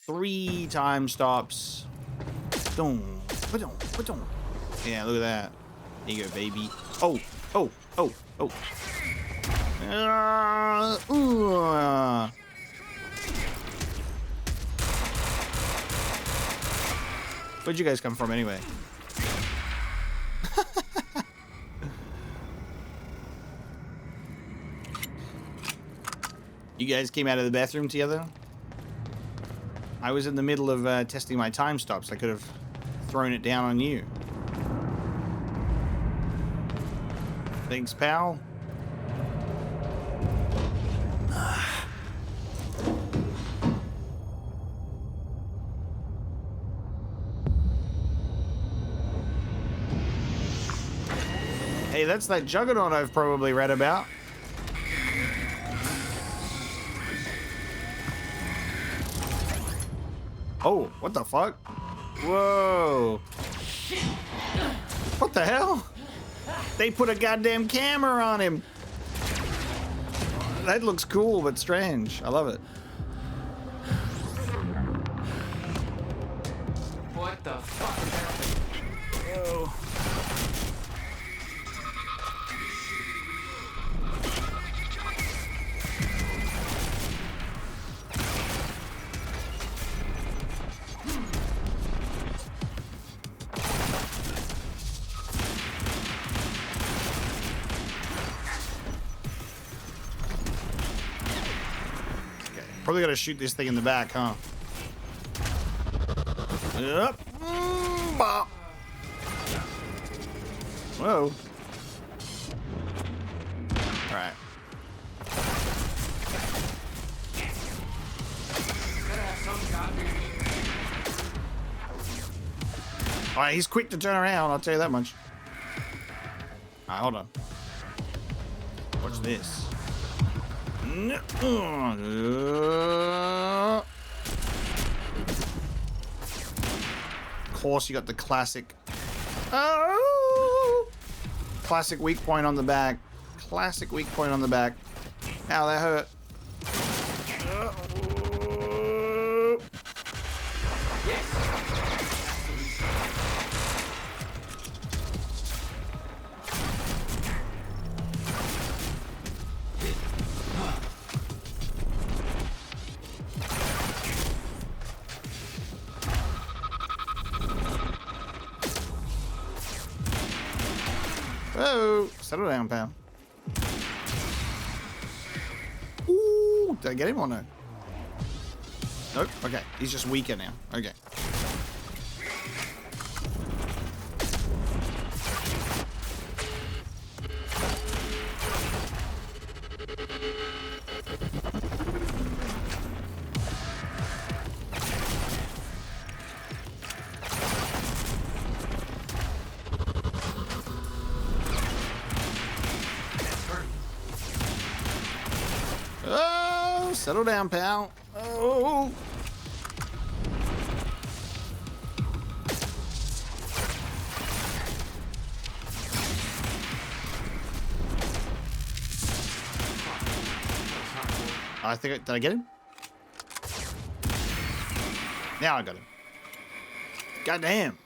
3 time stops. Boom. Yeah, look at that. There you go, baby. Oh. Where'd you guys come from anyway? You guys came out of the bathroom together? I was in the middle of testing my time stops. I could have thrown it down on you. Thanks, pal. Hey, that's that Juggernaut I've probably read about. Oh, what the fuck? Whoa. What the hell? They put a goddamn camera on him. That looks cool, but strange. I love it. What the fuck is happening? Whoa. Probably gotta shoot this thing in the back, huh? Yep. Bop. Whoa. Alright. Alright, he's quick to turn around, I'll tell you that much. Alright, hold on. Watch this. Of course, you got the classic. Oh! Classic weak point on the back. Classic weak point on the back. Ow, that hurt. Whoa, settle down, pal. Ooh, did I get him or no? Nope, okay, he's just weaker now. Okay. Settle down, pal. Oh. Did I get him? Now I got him. Goddamn.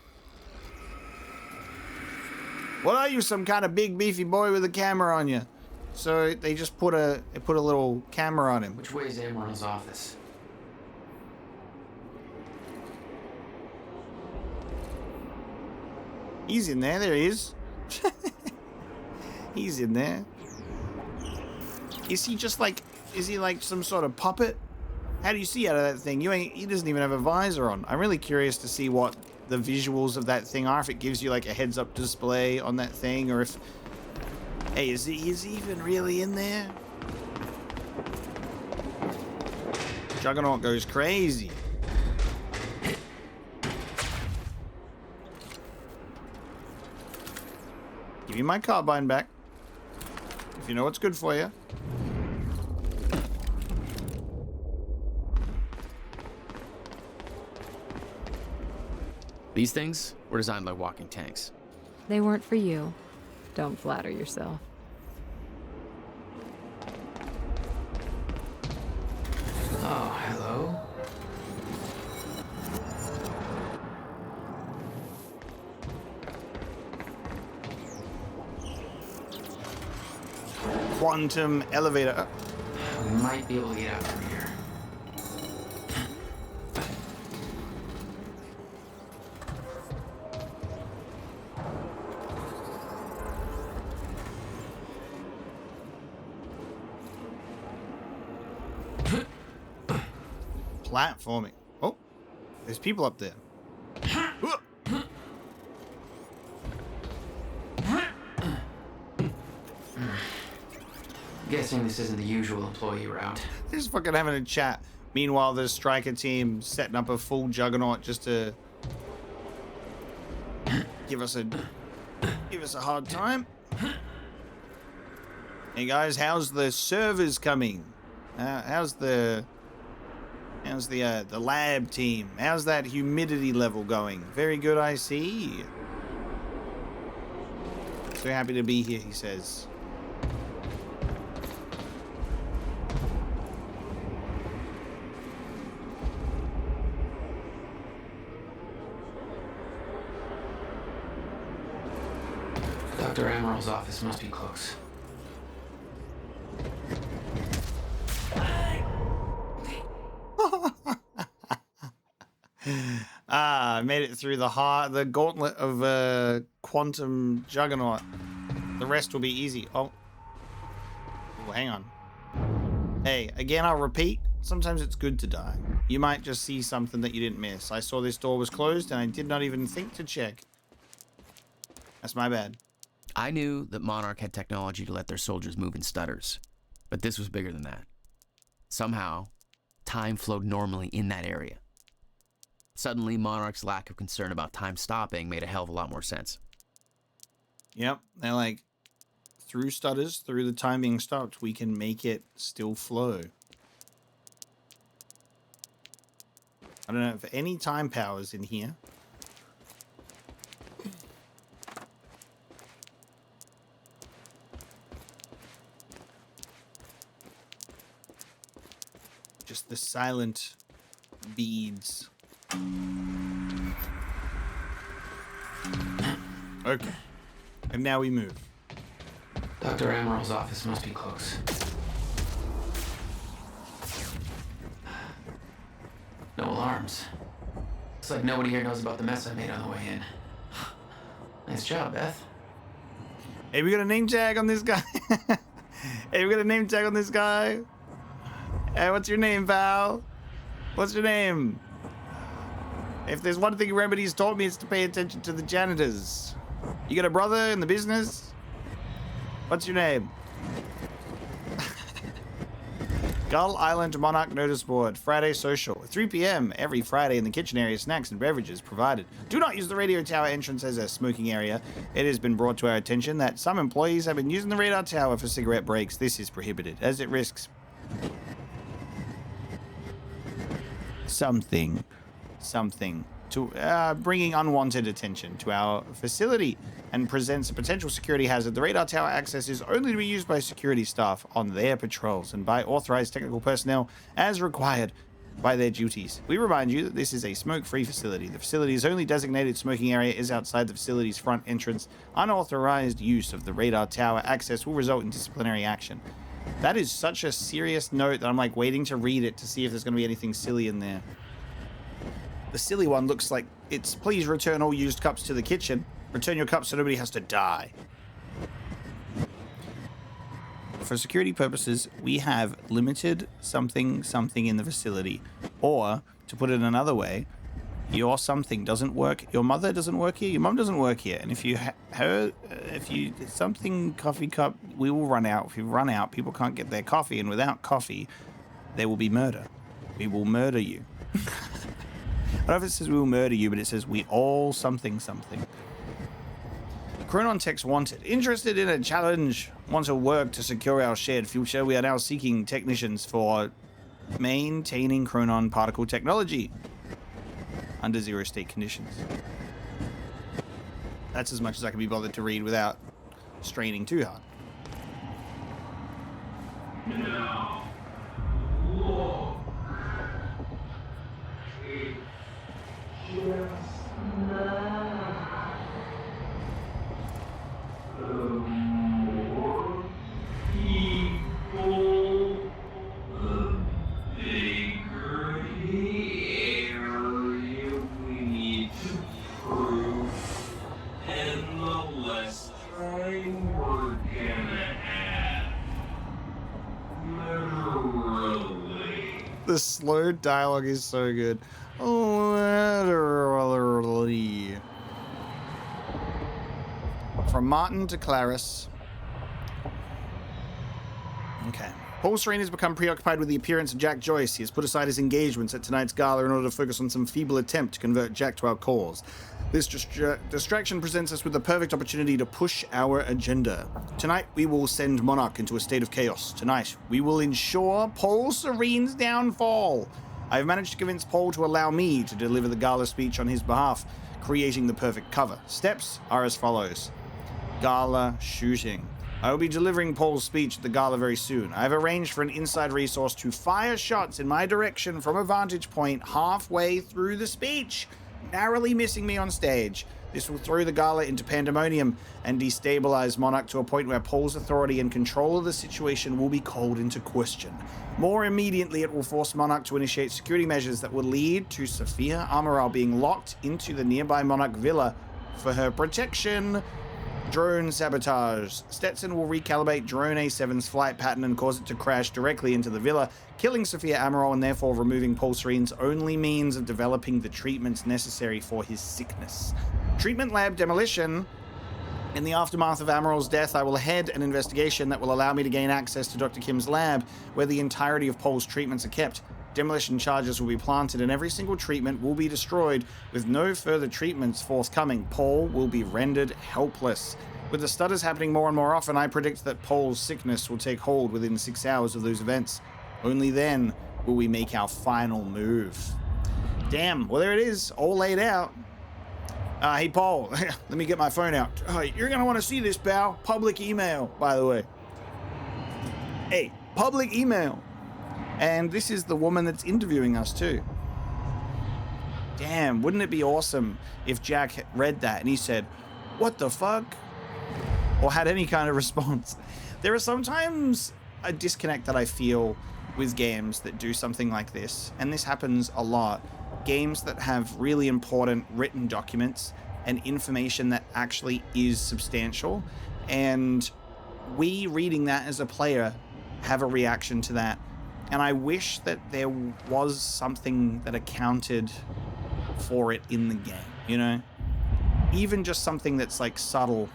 What are you, some kind of big beefy boy with a camera on you? So they just put a little camera on him. Which way is Amaril's office? He's in there. There he is. He's in there. Is he just like? Is he like some sort of puppet? How do you see out of that thing? He doesn't even have a visor on. I'm really curious to see what the visuals of that thing are. If it gives you like a heads-up display on that thing, or if, hey, is he even really in there? Juggernaut goes crazy. Give me my carbine back. If you know what's good for you. These things were designed like walking tanks. They weren't for you. Don't flatter yourself. Oh, hello. Quantum elevator. We might be able to get out from here. Platforming. Oh, there's people up there. Guessing this isn't the usual employee route. They're just fucking having a chat. Meanwhile, the striker team setting up a full juggernaut just to give us a hard time. Hey guys, how's the servers coming? How's the lab team? How's that humidity level going? Very good, I see. So happy to be here, he says. Dr. Amaril's office must be close. I made it through the gauntlet of quantum juggernaut. The rest will be easy. Oh, hang on. Hey, again, I'll repeat. Sometimes it's good to die. You might just see something that you didn't miss. I saw this door was closed and I did not even think to check. That's my bad. I knew that Monarch had technology to let their soldiers move in stutters, but this was bigger than that. Somehow, time flowed normally in that area. Suddenly, Monarch's lack of concern about time stopping made a hell of a lot more sense. Yep, they're like, through stutters, through the time being stopped, we can make it still flow. I don't know if any time powers in here. Just the silent beads. Okay. And now we move. Dr. Amaril's office must be close. No alarms. Looks like nobody here knows about the mess I made on the way in. Nice job, Beth. Hey, we got a name tag on this guy. Hey, we got a name tag on this guy. Hey, what's your name, pal? What's your name? If there's one thing Remedy's taught me, it's to pay attention to the janitors. You got a brother in the business? What's your name? Gull Island Monarch Notice Board, Friday Social. 3 p.m. every Friday in the kitchen area, snacks and beverages provided. Do not use the radio tower entrance as a smoking area. It has been brought to our attention that some employees have been using the radar tower for cigarette breaks. This is prohibited, as it risks something to bringing unwanted attention to our facility and presents a potential security hazard. The radar tower access is only to be used by security staff on their patrols and by authorized technical personnel as required by their duties. We remind you that this is a smoke-free facility. The facility's only designated smoking area is outside the facility's front entrance. Unauthorized use of the radar tower access will result in disciplinary action. That is such a serious note that I'm like waiting to read it to see if there's going to be anything silly in there. The silly one looks like it's please return all used cups to the kitchen. Return your cups so nobody has to die. For security purposes, we have limited something in the facility. Or, to put it another way, your something doesn't work. Your mother doesn't work here. Your mom doesn't work here. And if you something coffee cup, we will run out. If you run out, people can't get their coffee. And without coffee, there will be murder. We will murder you. I don't know if it says we will murder you, but it says we all something. Chronon techs wanted. Interested in a challenge. Want to work to secure our shared future. We are now seeking technicians for maintaining Chronon particle technology under zero state conditions. That's as much as I can be bothered to read without straining too hard. Now, look. Just now. The more people, the bigger the area we need to prove, and the less time we're gonna have. Literally. The slow dialogue is so good. Literally. From Martin to Clarice. Okay. Paul Serene has become preoccupied with the appearance of Jack Joyce. He has put aside his engagements at tonight's gala in order to focus on some feeble attempt to convert Jack to our cause. This distraction presents us with the perfect opportunity to push our agenda. Tonight, we will send Monarch into a state of chaos. Tonight, we will ensure Paul Serene's downfall. I have managed to convince Paul to allow me to deliver the gala speech on his behalf, creating the perfect cover. Steps are as follows. Gala shooting. I will be delivering Paul's speech at the gala very soon. I have arranged for an inside resource to fire shots in my direction from a vantage point halfway through the speech, narrowly missing me on stage. This will throw the gala into pandemonium and destabilize Monarch to a point where Paul's authority and control of the situation will be called into question. More immediately, it will force Monarch to initiate security measures that will lead to Sophia Amaral being locked into the nearby Monarch villa for her protection. Drone sabotage. Stetson will recalibrate Drone A7's flight pattern and cause it to crash directly into the villa, killing Sophia Amaral and therefore removing Paul Serene's only means of developing the treatments necessary for his sickness. Treatment lab demolition. In the aftermath of Amaral's death, I will head an investigation that will allow me to gain access to Dr. Kim's lab, where the entirety of Paul's treatments are kept. Demolition charges will be planted and every single treatment will be destroyed, with no further treatments forthcoming. Paul will be rendered helpless. With the stutters happening more and more often, I predict that Paul's sickness will take hold within 6 hours of those events. Only then will we make our final move. Damn, well there it is, all laid out. Hey Paul, let me get my phone out. You're gonna want to see this, pal. Public email, by the way. Hey, public email. And this is the woman that's interviewing us too. Damn, wouldn't it be awesome if Jack read that and he said, "What the fuck?" Or had any kind of response. There are sometimes a disconnect that I feel with games that do something like this, and this happens a lot. Games that have really important written documents and information that actually is substantial, and we reading that as a player have a reaction to that. And I wish that there was something that accounted for it in the game, you know? Even just something that's like subtle.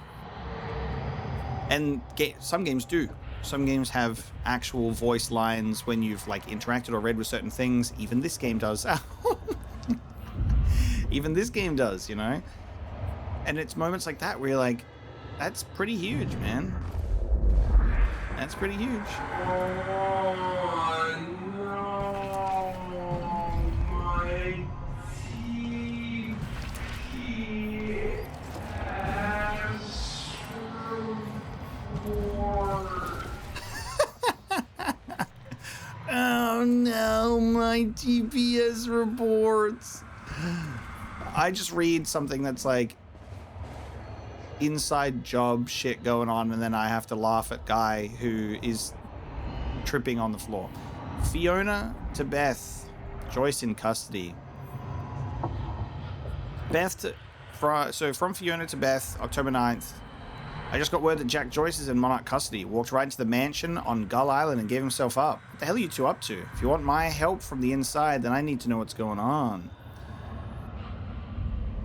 And some games do. Some games have actual voice lines when you've like interacted or read with certain things. Even this game does. Even this game does, you know? And it's moments like that where you're like, that's pretty huge, man. That's pretty huge. Oh, my TPS reports. I just read something that's like inside job shit going on, and then I have to laugh at Guy who is tripping on the floor. Fiona to Beth. Joyce in custody. So from Fiona to Beth, October 9th. I just got word that Jack Joyce is in Monarch custody. Walked right into the mansion on Gull Island and gave himself up. What the hell are you two up to? If you want my help from the inside, then I need to know what's going on.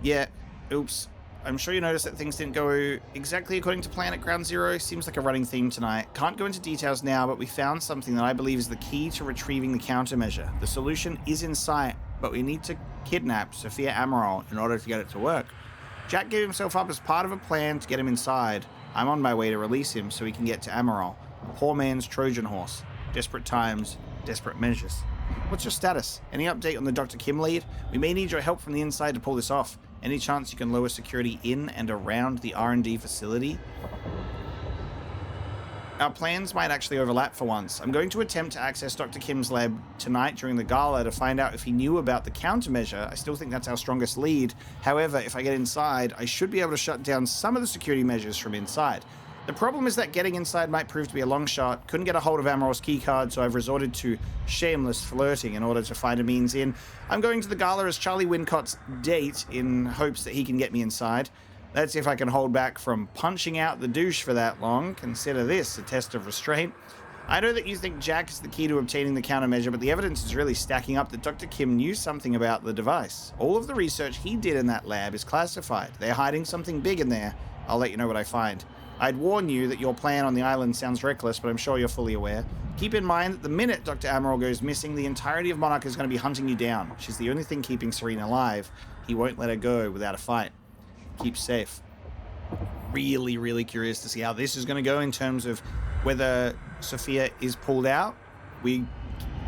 Yeah, oops. I'm sure you noticed that things didn't go exactly according to plan at Ground Zero. Seems like a running theme tonight. Can't go into details now, but we found something that I believe is the key to retrieving the countermeasure. The solution is in sight, but we need to kidnap Sophia Amaral in order to get it to work. Jack gave himself up as part of a plan to get him inside. I'm on my way to release him so he can get to Amaral. A poor man's Trojan horse. Desperate times, desperate measures. What's your status? Any update on the Dr. Kim lead? We may need your help from the inside to pull this off. Any chance you can lower security in and around the R&D facility? Our plans might actually overlap for once. I'm going to attempt to access Dr. Kim's lab tonight during the gala to find out if he knew about the countermeasure. I still think that's our strongest lead. However, if I get inside, I should be able to shut down some of the security measures from inside. The problem is that getting inside might prove to be a long shot. Couldn't get a hold of Amaral's keycard, so I've resorted to shameless flirting in order to find a means in. I'm going to the gala as Charlie Wincott's date in hopes that he can get me inside. Let's see if I can hold back from punching out the douche for that long. Consider this a test of restraint. I know that you think Jack is the key to obtaining the countermeasure, but the evidence is really stacking up that Dr. Kim knew something about the device. All of the research he did in that lab is classified. They're hiding something big in there. I'll let you know what I find. I'd warn you that your plan on the island sounds reckless, but I'm sure you're fully aware. Keep in mind that the minute Dr. Amaral goes missing, the entirety of Monarch is going to be hunting you down. She's the only thing keeping Serena alive. He won't let her go without a fight. Keep safe. Really, really curious to see how this is going to go in terms of whether Sophia is pulled out, we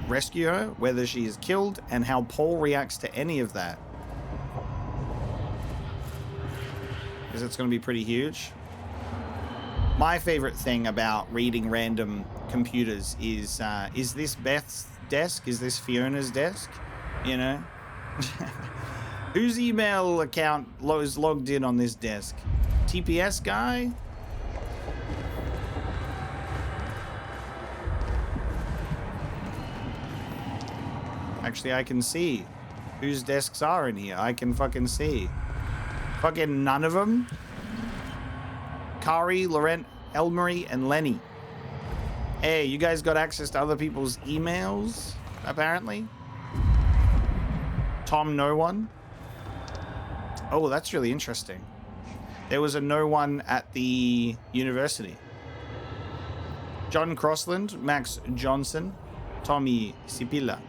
rescue her, whether she is killed, and how Paul reacts to any of that. Because it's going to be pretty huge. My favorite thing about reading random computers is this Beth's desk? Is this Fiona's desk? You know? Whose email account is logged in on this desk? TPS guy? Actually, I can see whose desks are in here. I can fucking see. Fucking none of them. Kari, Laurent, Elmery, and Lenny. Hey, you guys got access to other people's emails, apparently? Tom, no one? Oh, that's really interesting. There was a no one at the university. John Crossland, Max Johnson, Tommy Sipila.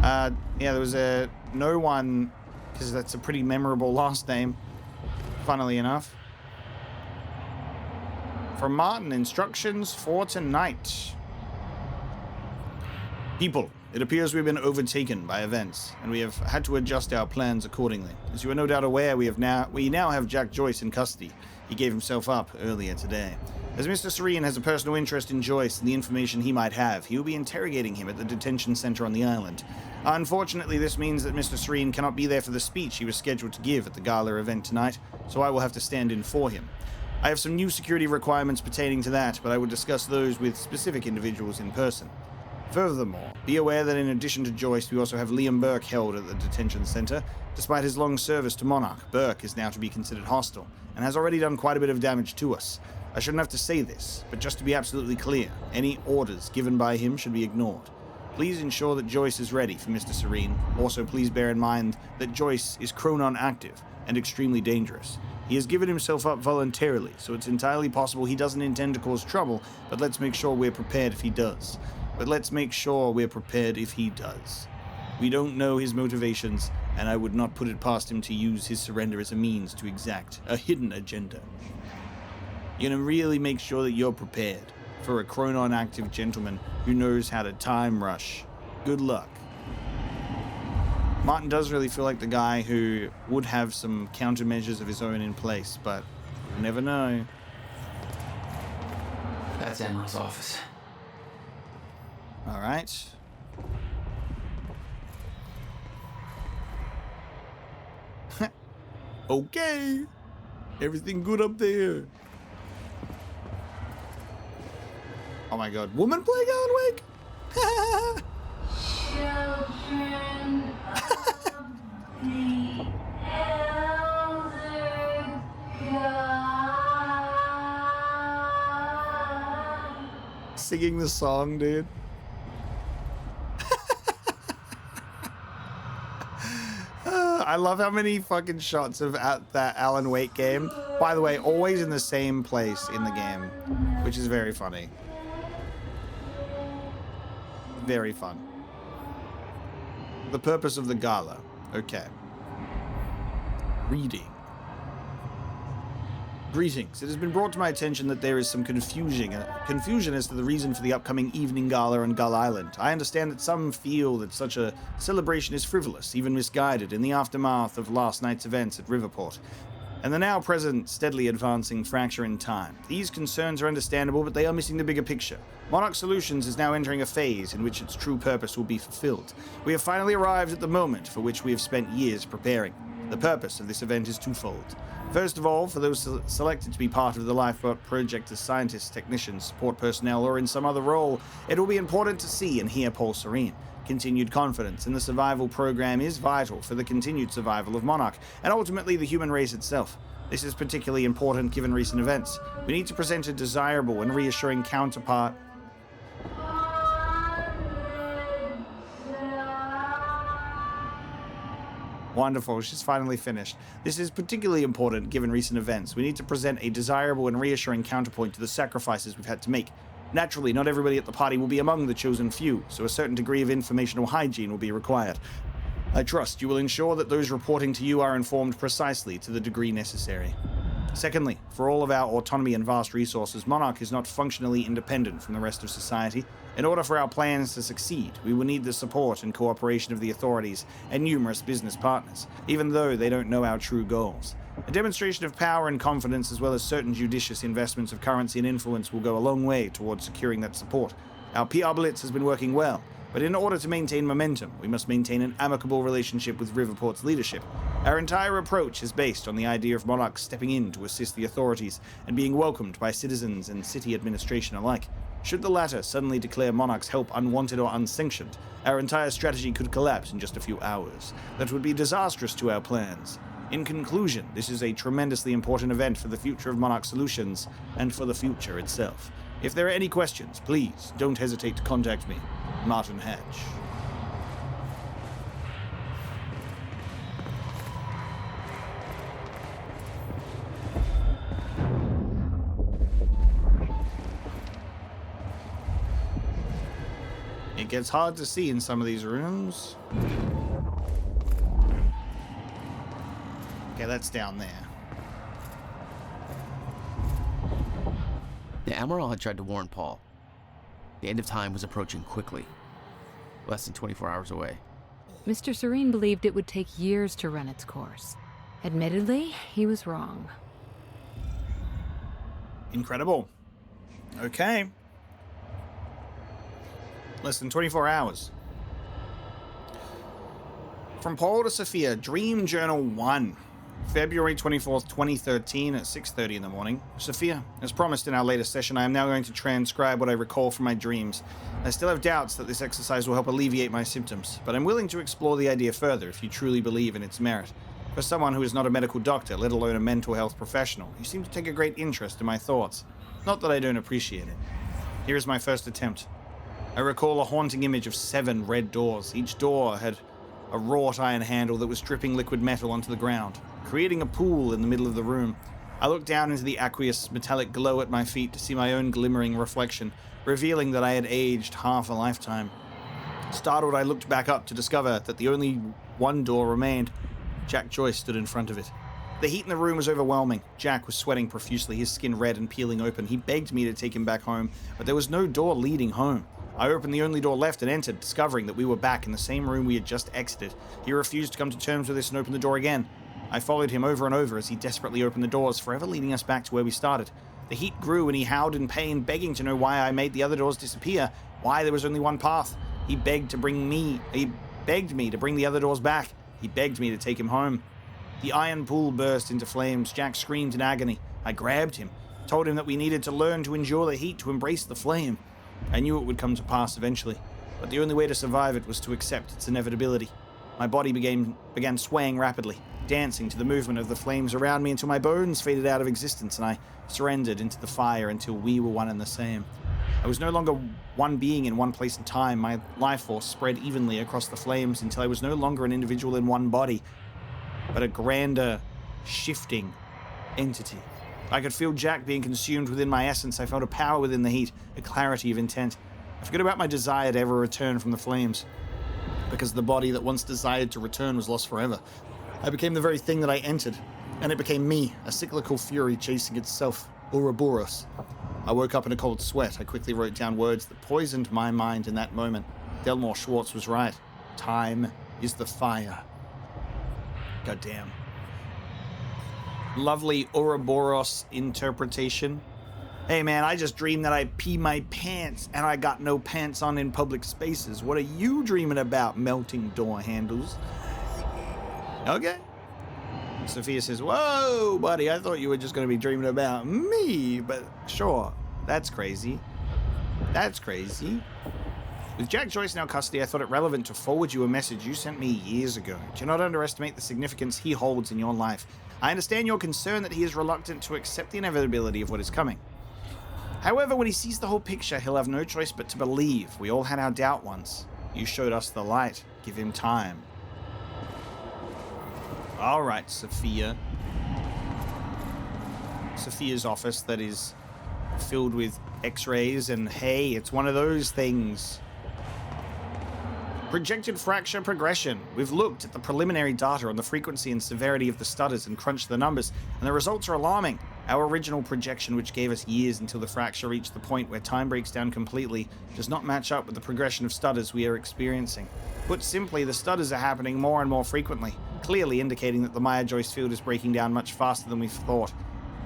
Yeah, there was a no one, because that's a pretty memorable last name, funnily enough. From Martin, instructions for tonight. People, it appears we've been overtaken by events, and we have had to adjust our plans accordingly. As you are no doubt aware, we now have Jack Joyce in custody. He gave himself up earlier today. As Mr. Serene has a personal interest in Joyce and the information he might have, he will be interrogating him at the detention center on the island. Unfortunately, this means that Mr. Serene cannot be there for the speech he was scheduled to give at the gala event tonight, so I will have to stand in for him. I have some new security requirements pertaining to that, but I will discuss those with specific individuals in person. Furthermore, be aware that in addition to Joyce, we also have Liam Burke held at the detention center. Despite his long service to Monarch, Burke is now to be considered hostile, and has already done quite a bit of damage to us. I shouldn't have to say this, but just to be absolutely clear, any orders given by him should be ignored. Please ensure that Joyce is ready for Mr. Serene. Also, please bear in mind that Joyce is Chronon active and extremely dangerous. He has given himself up voluntarily, so it's entirely possible he doesn't intend to cause trouble, but let's make sure we're prepared if he does. We don't know his motivations, and I would not put it past him to use his surrender as a means to exact a hidden agenda. You're gonna really make sure that you're prepared for a Chronon active gentleman who knows how to time rush. Good luck. Martin does really feel like the guy who would have some countermeasures of his own in place, but you never know. That's Emerald's office. All right. Okay. Everything good up there? Oh my god. Woman playing Alan Wake? Children of the Elder God. Singing the song, dude. I love how many fucking shots of that Alan Wake game. By the way, always in the same place in the game, which is very funny. Very fun. The purpose of the gala. Okay. Reading. Greetings. It has been brought to my attention that there is some confusion as to the reason for the upcoming evening gala on Gull Island. I understand that some feel that such a celebration is frivolous, even misguided, in the aftermath of last night's events at Riverport, and the now present steadily advancing fracture in time. These concerns are understandable, but they are missing the bigger picture. Monarch Solutions is now entering a phase in which its true purpose will be fulfilled. We have finally arrived at the moment for which we have spent years preparing. The purpose of this event is twofold. First of all, for those selected to be part of the Lifeboat project as scientists, technicians, support personnel, or in some other role, it will be important to see and hear Paul Serene. Continued confidence in the survival program is vital for the continued survival of Monarch, and ultimately the human race itself. This is particularly important given recent events. We need to present a desirable and reassuring counterpart. Wonderful, she's finally finished. This is particularly important given recent events. We need to present a desirable and reassuring counterpoint to the sacrifices we've had to make. Naturally, not everybody at the party will be among the chosen few, so a certain degree of informational hygiene will be required. I trust you will ensure that those reporting to you are informed precisely to the degree necessary. Secondly, for all of our autonomy and vast resources, Monarch is not functionally independent from the rest of society. In order for our plans to succeed, we will need the support and cooperation of the authorities and numerous business partners, even though they don't know our true goals. A demonstration of power and confidence, as well as certain judicious investments of currency and influence, will go a long way towards securing that support. Our PR blitz has been working well, but in order to maintain momentum, we must maintain an amicable relationship with Riverport's leadership. Our entire approach is based on the idea of Monarch stepping in to assist the authorities and being welcomed by citizens and city administration alike. Should the latter suddenly declare Monarch's help unwanted or unsanctioned, our entire strategy could collapse in just a few hours. That would be disastrous to our plans. In conclusion, this is a tremendously important event for the future of Monarch Solutions and for the future itself. If there are any questions, please don't hesitate to contact me. Martin Hatch. It gets hard to see in some of these rooms. Okay, that's down there. The Amaral had tried to warn Paul. The end of time was approaching quickly, less than 24 hours away. Mr. Serene believed it would take years to run its course. Admittedly, he was wrong. Incredible. Okay. Less than 24 hours. From Paul to Sophia, Dream Journal 1. February 24th, 2013 at 6:30 in the morning. Sophia, as promised in our latest session, I am now going to transcribe what I recall from my dreams. I still have doubts that this exercise will help alleviate my symptoms, but I'm willing to explore the idea further if you truly believe in its merit. For someone who is not a medical doctor, let alone a mental health professional, you seem to take a great interest in my thoughts. Not that I don't appreciate it. Here is my first attempt. I recall a haunting image of 7 red doors. Each door had a wrought iron handle that was dripping liquid metal onto the ground, creating a pool in the middle of the room. I looked down into the aqueous metallic glow at my feet to see my own glimmering reflection, revealing that I had aged half a lifetime. Startled, I looked back up to discover that the only one door remained. Jack Joyce stood in front of it. The heat in the room was overwhelming. Jack was sweating profusely, his skin red and peeling open. He begged me to take him back home, but there was no door leading home. I opened the only door left and entered, discovering that we were back in the same room we had just exited. He refused to come to terms with this and opened the door again. I followed him over and over as he desperately opened the doors, forever leading us back to where we started. The heat grew and he howled in pain, begging to know why I made the other doors disappear, why there was only one path. He begged me to bring the other doors back. He begged me to take him home. The iron pool burst into flames. Jack screamed in agony. I grabbed him, told him that we needed to learn to endure the heat, to embrace the flame. I knew it would come to pass eventually, but the only way to survive it was to accept its inevitability. My body began swaying rapidly, dancing to the movement of the flames around me until my bones faded out of existence and I surrendered into the fire until we were one and the same. I was no longer one being in one place and time. My life force spread evenly across the flames until I was no longer an individual in one body, but a grander, shifting entity. I could feel Jack being consumed within my essence. I felt a power within the heat, a clarity of intent. I forgot about my desire to ever return from the flames, because the body that once desired to return was lost forever. I became the very thing that I entered, and it became me, a cyclical fury chasing itself, Ouroboros. I woke up in a cold sweat. I quickly wrote down words that poisoned my mind in that moment. Delmore Schwartz was right. Time is the fire. Goddamn. Lovely Ouroboros interpretation. Hey man, I just dreamed that I pee my pants and I got no pants on in public spaces. What are you dreaming about, melting door handles? Okay. Sophia says, whoa, buddy, I thought you were just going to be dreaming about me, but sure, that's crazy. That's crazy. With Jack Joyce in our custody, I thought it relevant to forward you a message you sent me years ago. Do not underestimate the significance he holds in your life. I understand your concern that he is reluctant to accept the inevitability of what is coming. However, when he sees the whole picture, he'll have no choice but to believe. We all had our doubt once. You showed us the light. Give him time. All right, Sophia. Sophia's office that is filled with x-rays and hey, it's one of those things. Projected fracture progression. We've looked at the preliminary data on the frequency and severity of the stutters and crunched the numbers, and the results are alarming. Our original projection, which gave us years until the fracture reached the point where time breaks down completely, does not match up with the progression of stutters we are experiencing. Put simply, the stutters are happening more and more frequently, clearly indicating that the Maya-Joyce field is breaking down much faster than we've thought.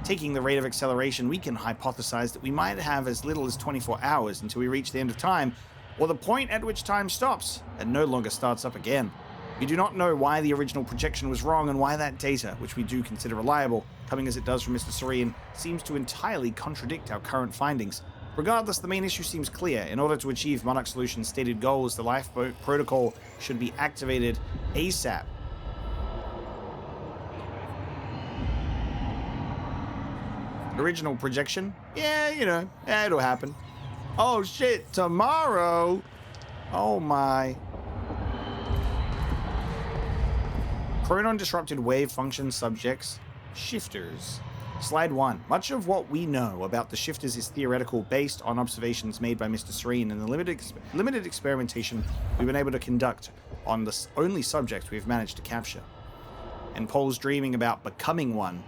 Taking the rate of acceleration, we can hypothesize that we might have as little as 24 hours until we reach the end of time, or the point at which time stops and no longer starts up again. We do not know why the original projection was wrong and why that data, which we do consider reliable, coming as it does from Mr. Serene, seems to entirely contradict our current findings. Regardless, the main issue seems clear. In order to achieve Monarch Solutions' stated goals, the lifeboat protocol should be activated ASAP. Original projection? Yeah, it'll happen. Oh shit, tomorrow? Oh my. Chronon disrupted wave function subjects, shifters. Slide 1. Much of what we know about the shifters is theoretical, based on observations made by Mr. Serene and the limited experimentation we've been able to conduct on the only subjects we've managed to capture. And Paul's dreaming about becoming one.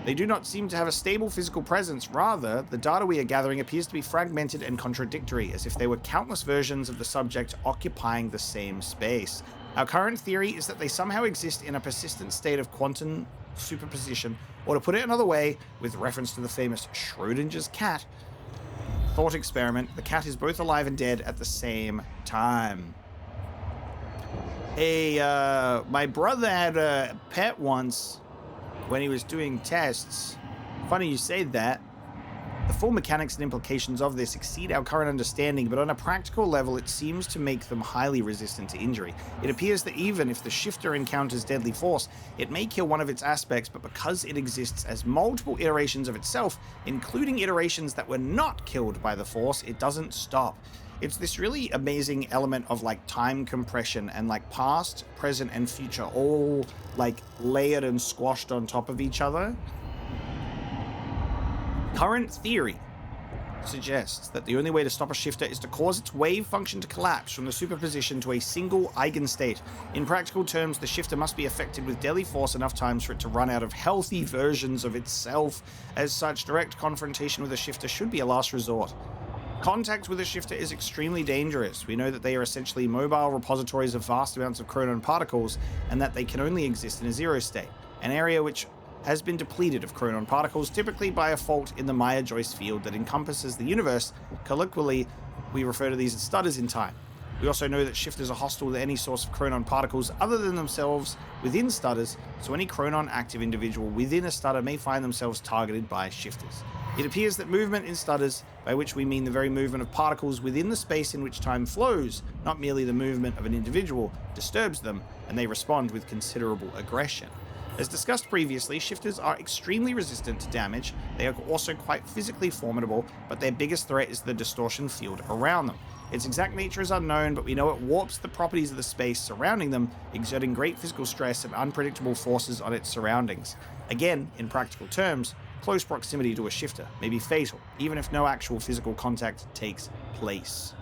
They do not seem to have a stable physical presence. Rather, the data we are gathering appears to be fragmented and contradictory, as if they were countless versions of the subject occupying the same space. Our current theory is that they somehow exist in a persistent state of quantum superposition, or to put it another way, with reference to the famous Schrodinger's cat thought experiment, the cat is both alive and dead at the same time. My brother had a pet once when he was doing tests. Funny you say that. The full mechanics and implications of this exceed our current understanding, but on a practical level, it seems to make them highly resistant to injury. It appears that even if the shifter encounters deadly force, it may kill one of its aspects, but because it exists as multiple iterations of itself, including iterations that were not killed by the force, it doesn't stop. It's this really amazing element of like time compression and like past, present, and future all like layered and squashed on top of each other. Current theory suggests that the only way to stop a shifter is to cause its wave function to collapse from the superposition to a single eigenstate. In practical terms, the shifter must be affected with deadly force enough times for it to run out of healthy versions of itself. As such, direct confrontation with a shifter should be a last resort. Contact with a shifter is extremely dangerous. We know that they are essentially mobile repositories of vast amounts of chronon particles, and that they can only exist in a zero state, an area which has been depleted of chronon particles, typically by a fault in the Maya-Joyce field that encompasses the universe. Colloquially, we refer to these as stutters in time. We also know that shifters are hostile to any source of chronon particles other than themselves within stutters, so any chronon active individual within a stutter may find themselves targeted by shifters. It appears that movement in stutters, by which we mean the very movement of particles within the space in which time flows, not merely the movement of an individual, disturbs them, and they respond with considerable aggression. As discussed previously, shifters are extremely resistant to damage. They are also quite physically formidable, but their biggest threat is the distortion field around them. Its exact nature is unknown, but we know it warps the properties of the space surrounding them, exerting great physical stress and unpredictable forces on its surroundings. Again, in practical terms, close proximity to a shifter may be fatal, even if no actual physical contact takes place.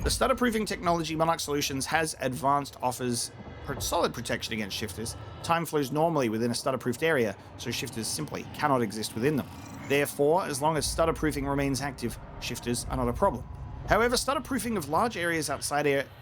The stutter-proofing technology Monarch Solutions has advanced offers solid protection against shifters. Time flows normally within a stutter-proofed area, so shifters simply cannot exist within them. Therefore, as long as stutter-proofing remains active, shifters are not a problem. However, stutter-proofing of large outside areas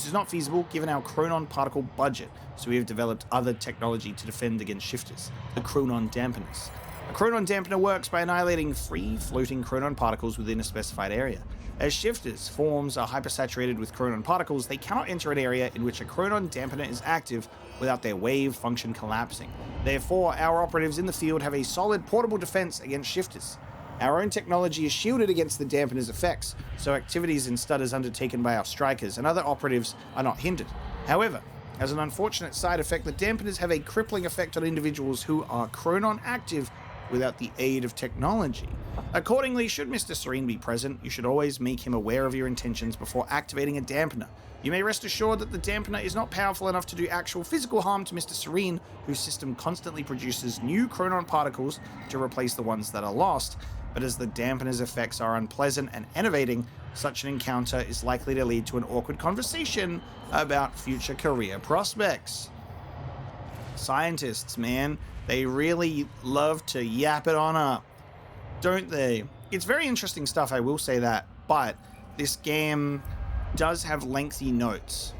is not feasible given our chronon particle budget, so we have developed other technology to defend against shifters, the chronon dampeners. A chronon dampener works by annihilating free-floating chronon particles within a specified area. As shifters' forms are hypersaturated with chronon particles, they cannot enter an area in which a chronon dampener is active without their wave function collapsing. Therefore, our operatives in the field have a solid portable defense against shifters. Our own technology is shielded against the dampener's effects, so activities in stutters undertaken by our strikers and other operatives are not hindered. However, as an unfortunate side effect, the dampeners have a crippling effect on individuals who are chronon active without the aid of technology. Accordingly, should Mr. Serene be present, you should always make him aware of your intentions before activating a dampener. You may rest assured that the dampener is not powerful enough to do actual physical harm to Mr. Serene, whose system constantly produces new chronon particles to replace the ones that are lost, but as the dampener's effects are unpleasant and enervating, such an encounter is likely to lead to an awkward conversation about future career prospects. Scientists, man, they really love to yap it on up, don't they? It's very interesting stuff, I will say that, but this game does have lengthy notes.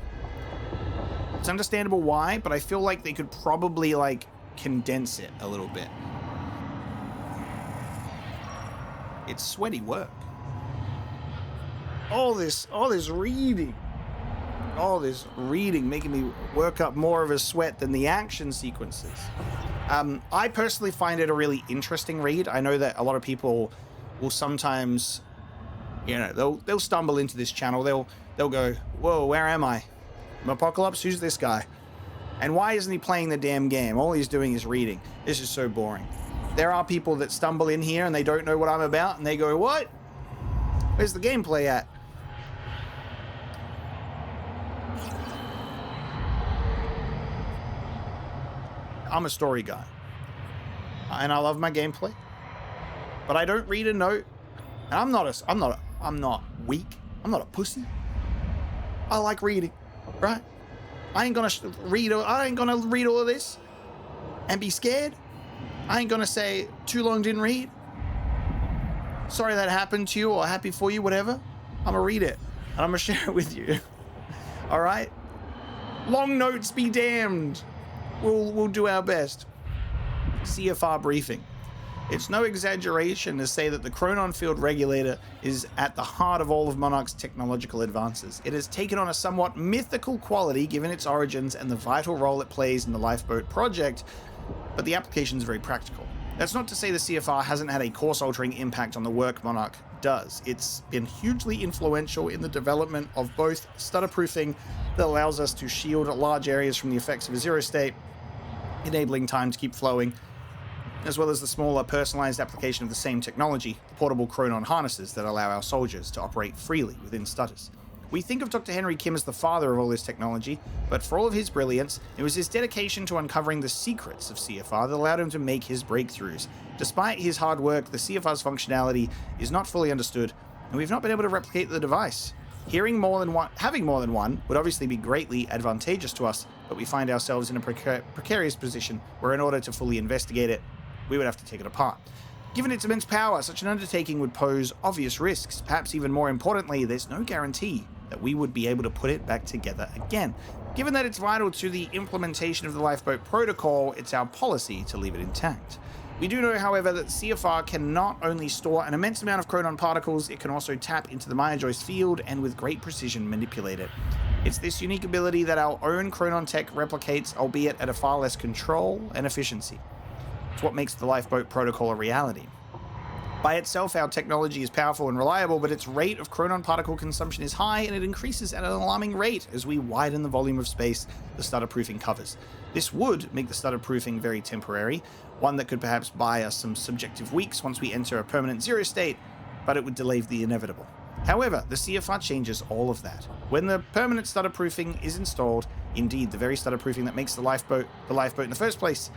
It's understandable why, but I feel like they could probably, condense it a little bit. It's sweaty work. All this reading. All this reading making me work up more of a sweat than the action sequences. I personally find it a really interesting read. I know that a lot of people will sometimes, they'll stumble into this channel. They'll go, whoa, where am I? Apocalypse, who's this guy? And why isn't he playing the damn game? All he's doing is reading. This is so boring. There are people that stumble in here and they don't know what I'm about and they go, what? Where's the gameplay at? I'm a story guy, and I love my gameplay, but I don't read a note. And I'm not weak. I'm not a pussy. I like reading, right? I ain't gonna read all of this and be scared. I ain't gonna say too long didn't read. Sorry that happened to you, or happy for you, whatever. I'm gonna read it and I'm gonna share it with you. All right. Long notes be damned. We'll do our best. CFR briefing. It's no exaggeration to say that the chronon field regulator is at the heart of all of Monarch's technological advances. It has taken on a somewhat mythical quality given its origins and the vital role it plays in the lifeboat project, but the application is very practical. That's not to say the CFR hasn't had a course-altering impact on the work Monarch does. It's been hugely influential in the development of both stutter-proofing that allows us to shield large areas from the effects of a zero state, enabling time to keep flowing, as well as the smaller personalized application of the same technology, the portable chronon harnesses that allow our soldiers to operate freely within stutters. We think of Dr. Henry Kim as the father of all this technology, but for all of his brilliance, it was his dedication to uncovering the secrets of CFR that allowed him to make his breakthroughs. Despite his hard work, the CFR's functionality is not fully understood, and we've not been able to replicate the device. Having more than one would obviously be greatly advantageous to us, but we find ourselves in a precarious position where in order to fully investigate it, we would have to take it apart. Given its immense power, such an undertaking would pose obvious risks. Perhaps even more importantly, there's no guarantee that we would be able to put it back together again. Given that it's vital to the implementation of the lifeboat protocol, it's our policy to leave it intact. We do know, however, that CFR can not only store an immense amount of chronon particles, it can also tap into the Maya Joyce field and with great precision manipulate it. It's this unique ability that our own chronon tech replicates, albeit at a far less control and efficiency. It's what makes the lifeboat protocol a reality. By itself, our technology is powerful and reliable, but its rate of chronon particle consumption is high, and it increases at an alarming rate as we widen the volume of space the stutter proofing covers. This would make the stutter proofing very temporary, one that could perhaps buy us some subjective weeks once we enter a permanent zero state, but it would delay the inevitable. However, the CFR changes all of that. When the permanent stutter proofing is installed, indeed the very stutter proofing that makes the lifeboat in the first place,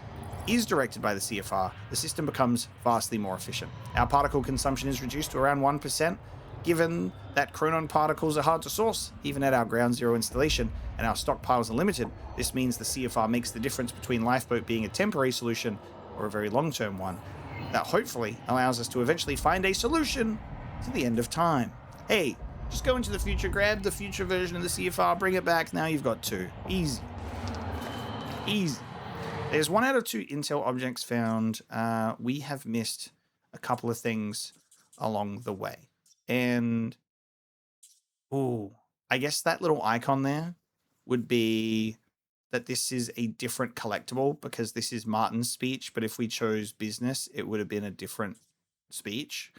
is directed by the CFR, the system becomes vastly more efficient. Our particle consumption is reduced to around 1%, given that chronon particles are hard to source, even at our ground zero installation, and our stockpiles are limited. This means the CFR makes the difference between lifeboat being a temporary solution or a very long-term one, that hopefully allows us to eventually find a solution to the end of time. Hey, just go into the future, grab the future version of the CFR, bring it back, now you've got 2. Easy. Easy. There's 1 out of 2 intel objects found. We have missed a couple of things along the way. And, I guess that little icon there would be that this is a different collectible because this is Martin's speech, but if we chose business, it would have been a different speech.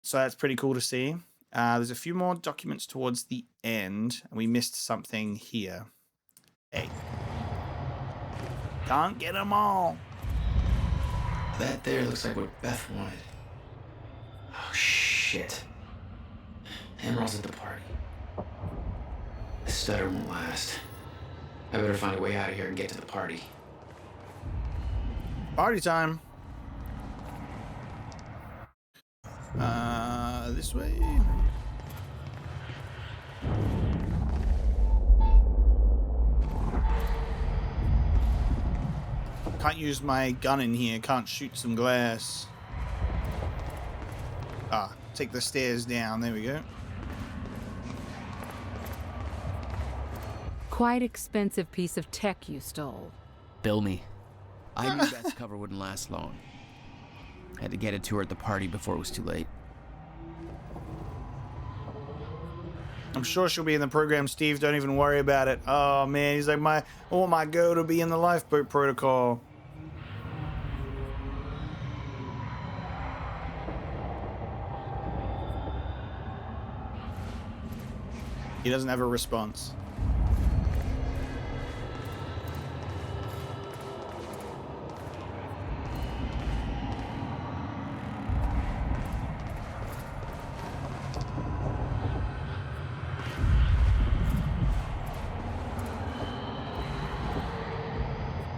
So that's pretty cool to see. There's a few more documents towards the end, and we missed something here. Hey. Can't get them all. That there looks like what Beth wanted. Oh, shit. Emerald's at the party. The stutter won't last. I better find a way out of here and get to the party. Party time. This way. Can't use my gun in here. Can't shoot some glass. Take the stairs down. There we go. Quite expensive piece of tech you stole. Bill me. I knew Beth's cover wouldn't last long. Had to get it to her at the party before it was too late. I'm sure she'll be in the program, Steve. Don't even worry about it. Oh, man. He's like, I want my girl to be in the lifeboat protocol. He doesn't have a response.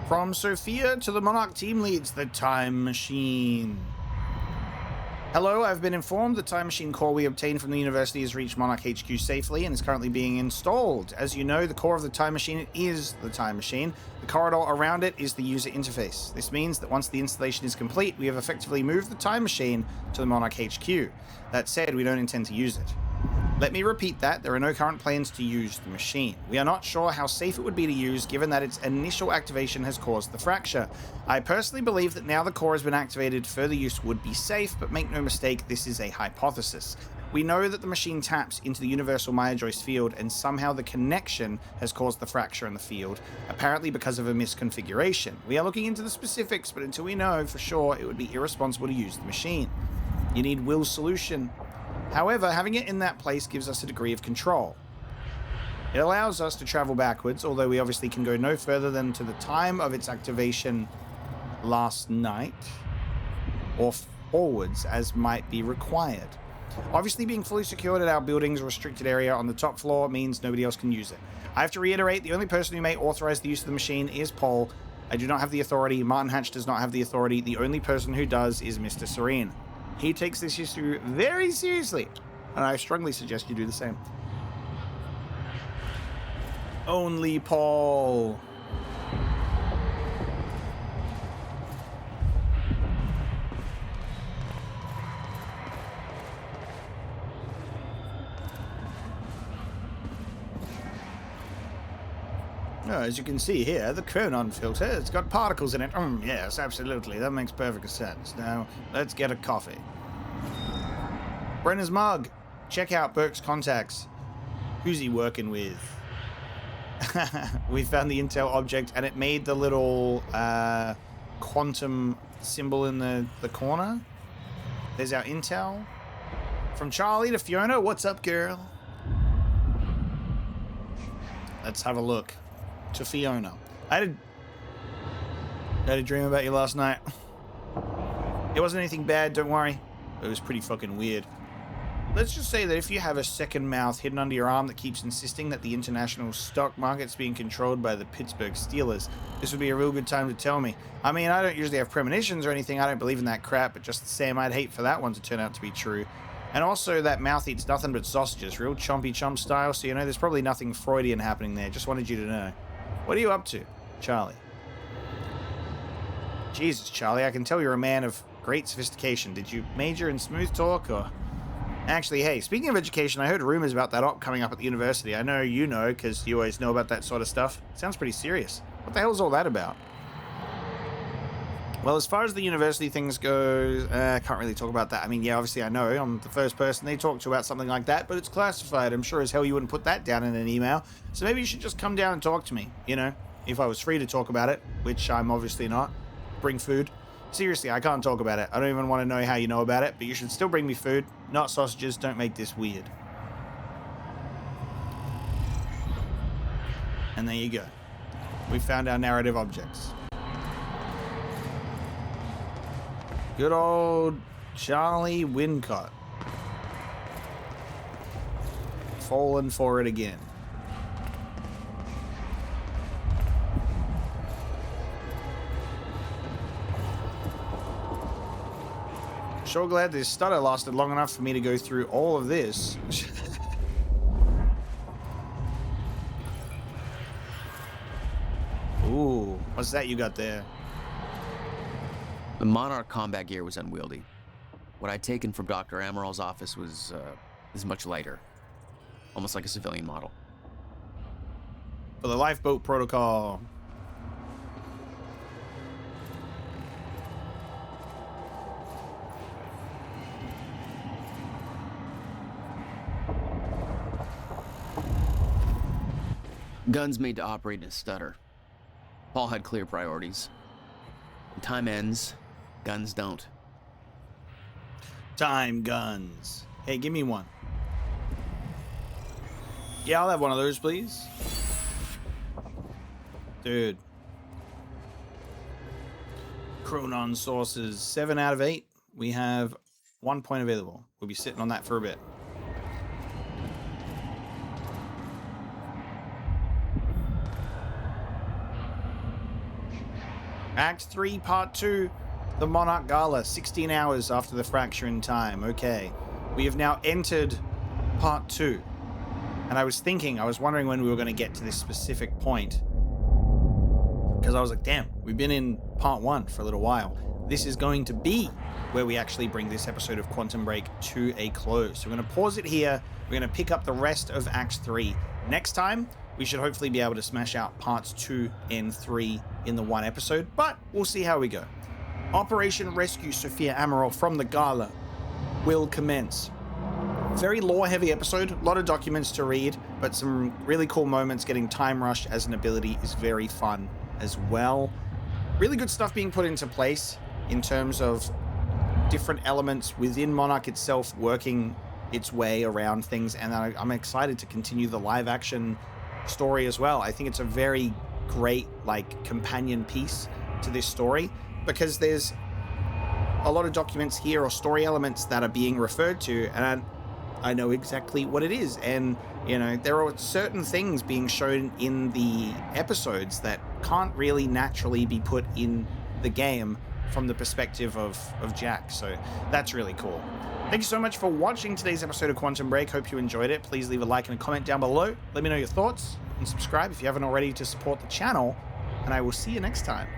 From Sophia to the Monarch team leads the Time Machine. Hello, I've been informed the Time Machine core we obtained from the university has reached Monarch HQ safely and is currently being installed. As you know, the core of the Time Machine is the Time Machine. The corridor around it is the user interface. This means that once the installation is complete, we have effectively moved the Time Machine to the Monarch HQ. That said, we don't intend to use it. Let me repeat that, there are no current plans to use the machine. We are not sure how safe it would be to use given that its initial activation has caused the fracture. I personally believe that now the core has been activated, further use would be safe, but make no mistake, this is a hypothesis. We know that the machine taps into the universal Maya Joyce field and somehow the connection has caused the fracture in the field, apparently because of a misconfiguration. We are looking into the specifics, but until we know for sure, it would be irresponsible to use the machine. You need Will's solution. However, having it in that place gives us a degree of control. It allows us to travel backwards, although we obviously can go no further than to the time of its activation last night, or forwards as might be required. Obviously, being fully secured at our building's restricted area on the top floor means nobody else can use it. I have to reiterate, the only person who may authorize the use of the machine is Paul. I do not have the authority. Martin Hatch does not have the authority. The only person who does is Mr. Serene. He takes this issue very seriously, and I strongly suggest you do the same. Only Paul. Oh, as you can see here, the Chronon filter, it's got particles in it. Yes, absolutely. That makes perfect sense. Now, let's get a coffee. Brenner's mug. Check out Burke's contacts. Who's he working with? We found the intel object, and it made the little quantum symbol in the corner. There's our intel. From Charlie to Fiona. What's up, girl? Let's have a look. To Fiona. I had a dream about you last night. It wasn't anything bad, don't worry. It was pretty fucking weird. Let's just say that if you have a second mouth hidden under your arm that keeps insisting that the international stock market's being controlled by the Pittsburgh Steelers, this would be a real good time to tell me. I mean, I don't usually have premonitions or anything. I don't believe in that crap, but just the same, I'd hate for that one to turn out to be true. And also, that mouth eats nothing but sausages, real chompy chomp style, so you know there's probably nothing Freudian happening there. Just wanted you to know. What are you up to, Charlie? Jesus, Charlie, I can tell you're a man of great sophistication. Did you major in smooth talk, or... Actually, hey, speaking of education, I heard rumors about that op coming up at the university. I know you know, because you always know about that sort of stuff. Sounds pretty serious. What the hell's all that about? Well, as far as the university things go, I can't really talk about that. I mean, yeah, obviously I know. I'm the first person they talk to about something like that, but it's classified. I'm sure as hell you wouldn't put that down in an email. So maybe you should just come down and talk to me, you know, if I was free to talk about it, which I'm obviously not. Bring food. Seriously, I can't talk about it. I don't even want to know how you know about it, but you should still bring me food, not sausages. Don't make this weird. And there you go. We found our narrative objects. Good old Charlie Wincott. Falling for it again. Sure glad this stutter lasted long enough for me to go through all of this. Ooh, what's that you got there? The Monarch combat gear was unwieldy. What I'd taken from Dr. Amaral's office was much lighter. Almost like a civilian model. For the lifeboat protocol. Guns made to operate in a stutter. Paul had clear priorities. When time ends, guns don't. Time guns. Hey, give me one. Yeah, I'll have one of those, please. Dude. Chronon sources, 7 out of 8. We have 1 point available. We'll be sitting on that for a bit. Act 3, Part 2, the Monarch Gala, 16 hours after the fracture in time. Okay, we have now entered Part 2. And I was wondering when we were going to get to this specific point. Because I was like, damn, we've been in Part 1 for a little while. This is going to be where we actually bring this episode of Quantum Break to a close. So we're going to pause it here. We're going to pick up the rest of Act 3. Next time, we should hopefully be able to smash out Parts 2 and 3 in the one episode, but we'll see how we go. Operation Rescue Sophia Amaral from the Gala will commence. Very lore-heavy episode, a lot of documents to read, but some really cool moments. Getting Time Rush as an ability is very fun as well. Really good stuff being put into place in terms of different elements within Monarch itself working its way around things, and I'm excited to continue the live-action story as well. I think it's a very great companion piece to this story, because there's a lot of documents here or story elements that are being referred to, and I know exactly what it is. And you know, there are certain things being shown in the episodes that can't really naturally be put in the game from the perspective of Jack. So that's really cool. Thank you so much for watching today's episode of Quantum Break. Hope you enjoyed it. Please leave a like and a comment down below. Let me know your thoughts, and subscribe if you haven't already to support the channel, and I will see you next time.